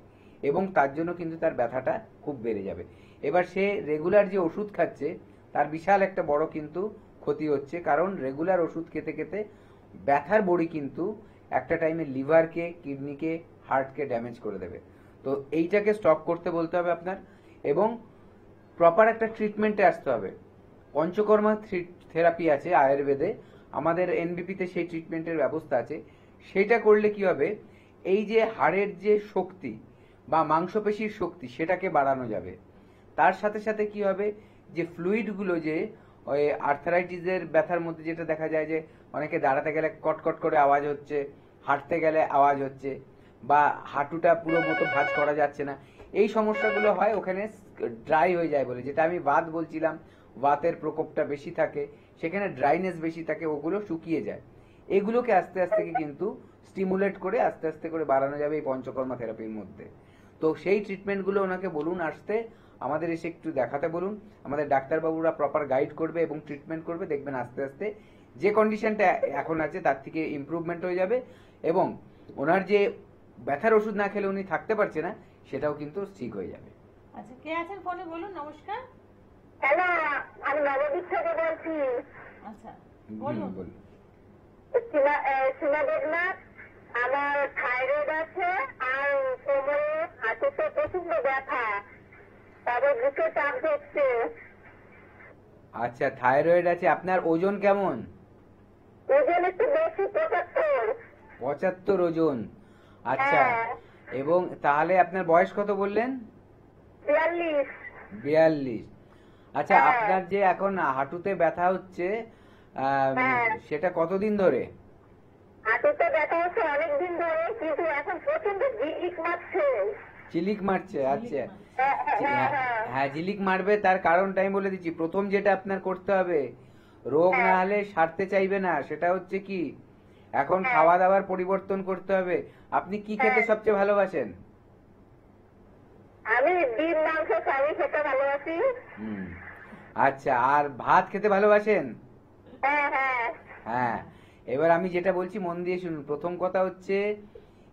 এবং তার জন্য কিন্তু তার ব্যথাটা খুব বেড়ে যাবে। এবার সে রেগুলার যে ওষুধ খাচ্ছে তার বিশাল একটা বড় কিন্তু ক্ষতি হচ্ছে, কারণ রেগুলার ওষুধ খেতে খেতে ব্যথার বড়ি কিন্তু একটা টাইমে লিভারকে, কিডনিকে, হার্টকে ড্যামেজ করে দেবে। তো এইটাকে স্টপ করতে বলতে হবে আপনার, এবং প্রপার একটা ট্রিটমেন্টে আসতে হবে। পঞ্চকর্মা থেরাপি আছে আয়ুর্বেদে, আমাদের এনবিপিতে সেই ট্রিটমেন্টের ব্যবস্থা আছে। সেটা করলে কি হবে, এই যে হাড়ের যে শক্তি বা মাংসপেশির শক্তি সেটাকে বাড়ানো যাবে। তার সাথে সাথে কি হবে, যে ফ্লুইডগুলো, যে ওই আর্থারাইটিসের ব্যথার মধ্যে যেটা দেখা যায় যে অনেকে দাঁড়াতে গেলে কটকট করে আওয়াজ হচ্ছে, হাঁটতে গেলে আওয়াজ হচ্ছে, বা হাঁটুটা পুরো মতো ভাঁজ করা যাচ্ছে না, এই সমস্যাগুলো হয় ওখানে ড্রাই হয়ে যায় বলে, যেটা আমি বাত বলছিলাম, বাতের প্রকোপটা বেশি থাকে, সেখানে ড্রাইনেস বেশি থাকে, ওগুলো শুকিয়ে যায়। এগুলোকে আস্তে আস্তে কিন্তু স্টিমুলেট করে আস্তে আস্তে করে বাড়ানো যাবে এই পঞ্চকর্মা থেরাপির মধ্যে। তো সেই ট্রিটমেন্টগুলো ওনাকে বলুন আসতে, আমাদের এসে একটু দেখাতে বলুন, আমাদের ডাক্তারবাবুরা প্রপার গাইড করবে এবং ট্রিটমেন্ট করবে, দেখবেন আস্তে আস্তে যে কন্ডিশনটা এখন আছে তার থেকে ইমপ্রুভমেন্ট হয়ে যাবে, এবং ওনার যে ব্যথার ওষুধ না খেলে উনি থাকতে পারছে না সেটাও কিন্তু ঠিক হয়ে যাবে। আচ্ছা, কে আছেন ফোনে বলুন। নমস্কার। হ্যালো, আমি নবদ্বীপ থেকে বলছি। আচ্ছা বলুন। বলুন। সীমা দেবনাথ। আমার থাইরয়েড আছে, আর কোমরে, হাঁটুতে প্রচন্ড ব্যথা, তারপর বুকে চাপ ধরছে। আচ্ছা, থাইরয়েড আছে, আপনার ওজন কেমন? ওজন একটু বেশি, 75। 75 ওজন। আচ্ছা, এবং তাহলে আপনার বয়স কত বললেন? 42। 42। আচ্ছা, আপনার যে এখন হাঁটুতে ব্যথা হচ্ছে, সেটা কতদিন ধরে? হাঁটুতে ব্যথা হচ্ছে অনেকদিন ধরে, কিন্তু এখন প্রচন্ড ঝিলিক মারছে। ঝিলিক মারছে? আচ্ছা, হ্যাঁ ঝিলিক মারবে। তার কারণটা আমি বলে দিচ্ছি। প্রথম যেটা আপনার করতে হবে, রোগ না হলে সারতে চাইবে না, সেটা হচ্ছে কি, এখন খাওয়া দাওয়ার পরিবর্তন করতে হবে। আপনি কি খেতে সবচেয়ে ভালোবাসেন? আমি ডিম, মাংস, চাউমিন খেতে ভালোবাসি। আচ্ছা, আর ভাত খেতে ভালোবাসেন? হ্যাঁ হ্যাঁ হ্যাঁ, এবার আমি যেটা বলছি মন দিয়ে শুনুন। প্রথম কথা হচ্ছে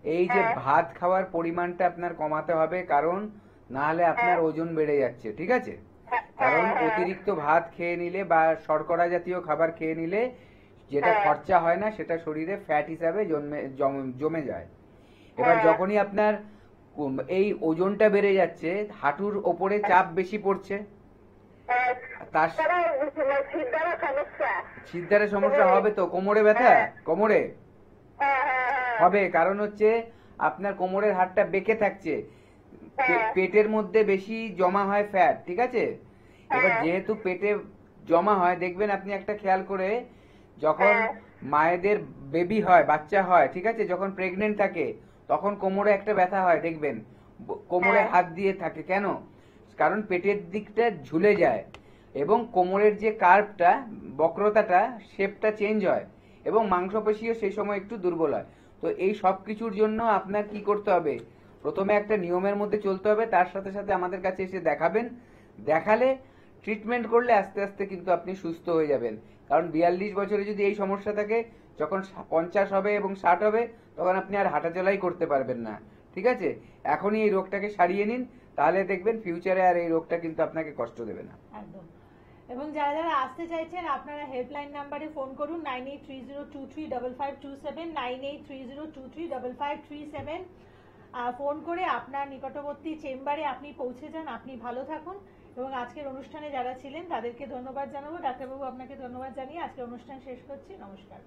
এই যে ভাত খাওয়ার পরিমাণটা আপনার কমাতে হবে, কারণ না হলে আপনার ওজন বেড়ে যাচ্ছে, ঠিক আছে? কারণ অতিরিক্ত ভাত খেয়ে নিলে বা শর্করা জাতীয় খাবার খেয়ে নিলে যেটা খরচা হয় না সেটা শরীরে ফ্যাট হিসাবে জমে যায়। এবার যখনই আপনার এই ওজনটা বেড়ে যাচ্ছে, হাঁটুর ওপরে চাপ বেশি পড়ছে, তার সিদ্ধারের সমস্যা হবে, তো কোমরে ব্যথা, কোমরে হবে, কারণ হচ্ছে আপনার কোমরের হাড়টা বেঁকে থাকছে, পেটের মধ্যে বেশি জমা হয় ফ্যাট, ঠিক আছে? এবার যেহেতু পেটে জমা হয়, দেখবেন আপনি একটা খেয়াল করে, যখন মায়েদের বেবি হয়, বাচ্চা হয়, ঠিক আছে, যখন প্রেগনেন্ট থাকে তখন কোমরে একটা ব্যথা হয়, দেখবেন কোমরে হাত দিয়ে থাকে, কেন? কারণ পেটের দিকটা ঝুলে যায় এবং কোমরের যে কার্ভটা, বক্রতাটা, শেপটা চেঞ্জ হয়, এবং মাংসপেশিও সেই সময় একটু দুর্বল হয়। তো এই সব কিছুর জন্য আপনার কি করতে হবে, প্রথমে একটা নিয়মের মধ্যে চলতে হবে, তার সাথে সাথে আমাদের কাছে এসে দেখাবেন, দেখালে ট্রিটমেন্ট করলে আস্তে আস্তে কিন্তু আপনি সুস্থ হয়ে যাবেন। কারণ 42 বছরে যদি এই সমস্যা থাকে, যখন 50 হবে এবং 60 হবে তখন আপনি আর হাঁটাচলাই করতে পারবেন না, ঠিক আছে? এখনই এই রোগটাকে সারিয়ে নিন, তাহলে দেখবেন ফিউচারে আর এই রোগটা কিন্তু আপনাকে কষ্ট দেবে না। একদম। এবং যারা যারা আসতে চাইছেন আপনারা হেল্পলাইন নাম্বারে ফোন করুন 9830235527, 9830235537। ফোন করে আপনার নিকটবর্তী চেম্বারে আপনি পৌঁছে যান। আপনি ভালো থাকুন এবং আজকের অনুষ্ঠানে যারা ছিলেন তাদেরকে ধন্যবাদ জানাবো। ডাক্তারবাবু আপনাকে ধন্যবাদ জানিয়ে আজকের অনুষ্ঠান শেষ করছি। নমস্কার।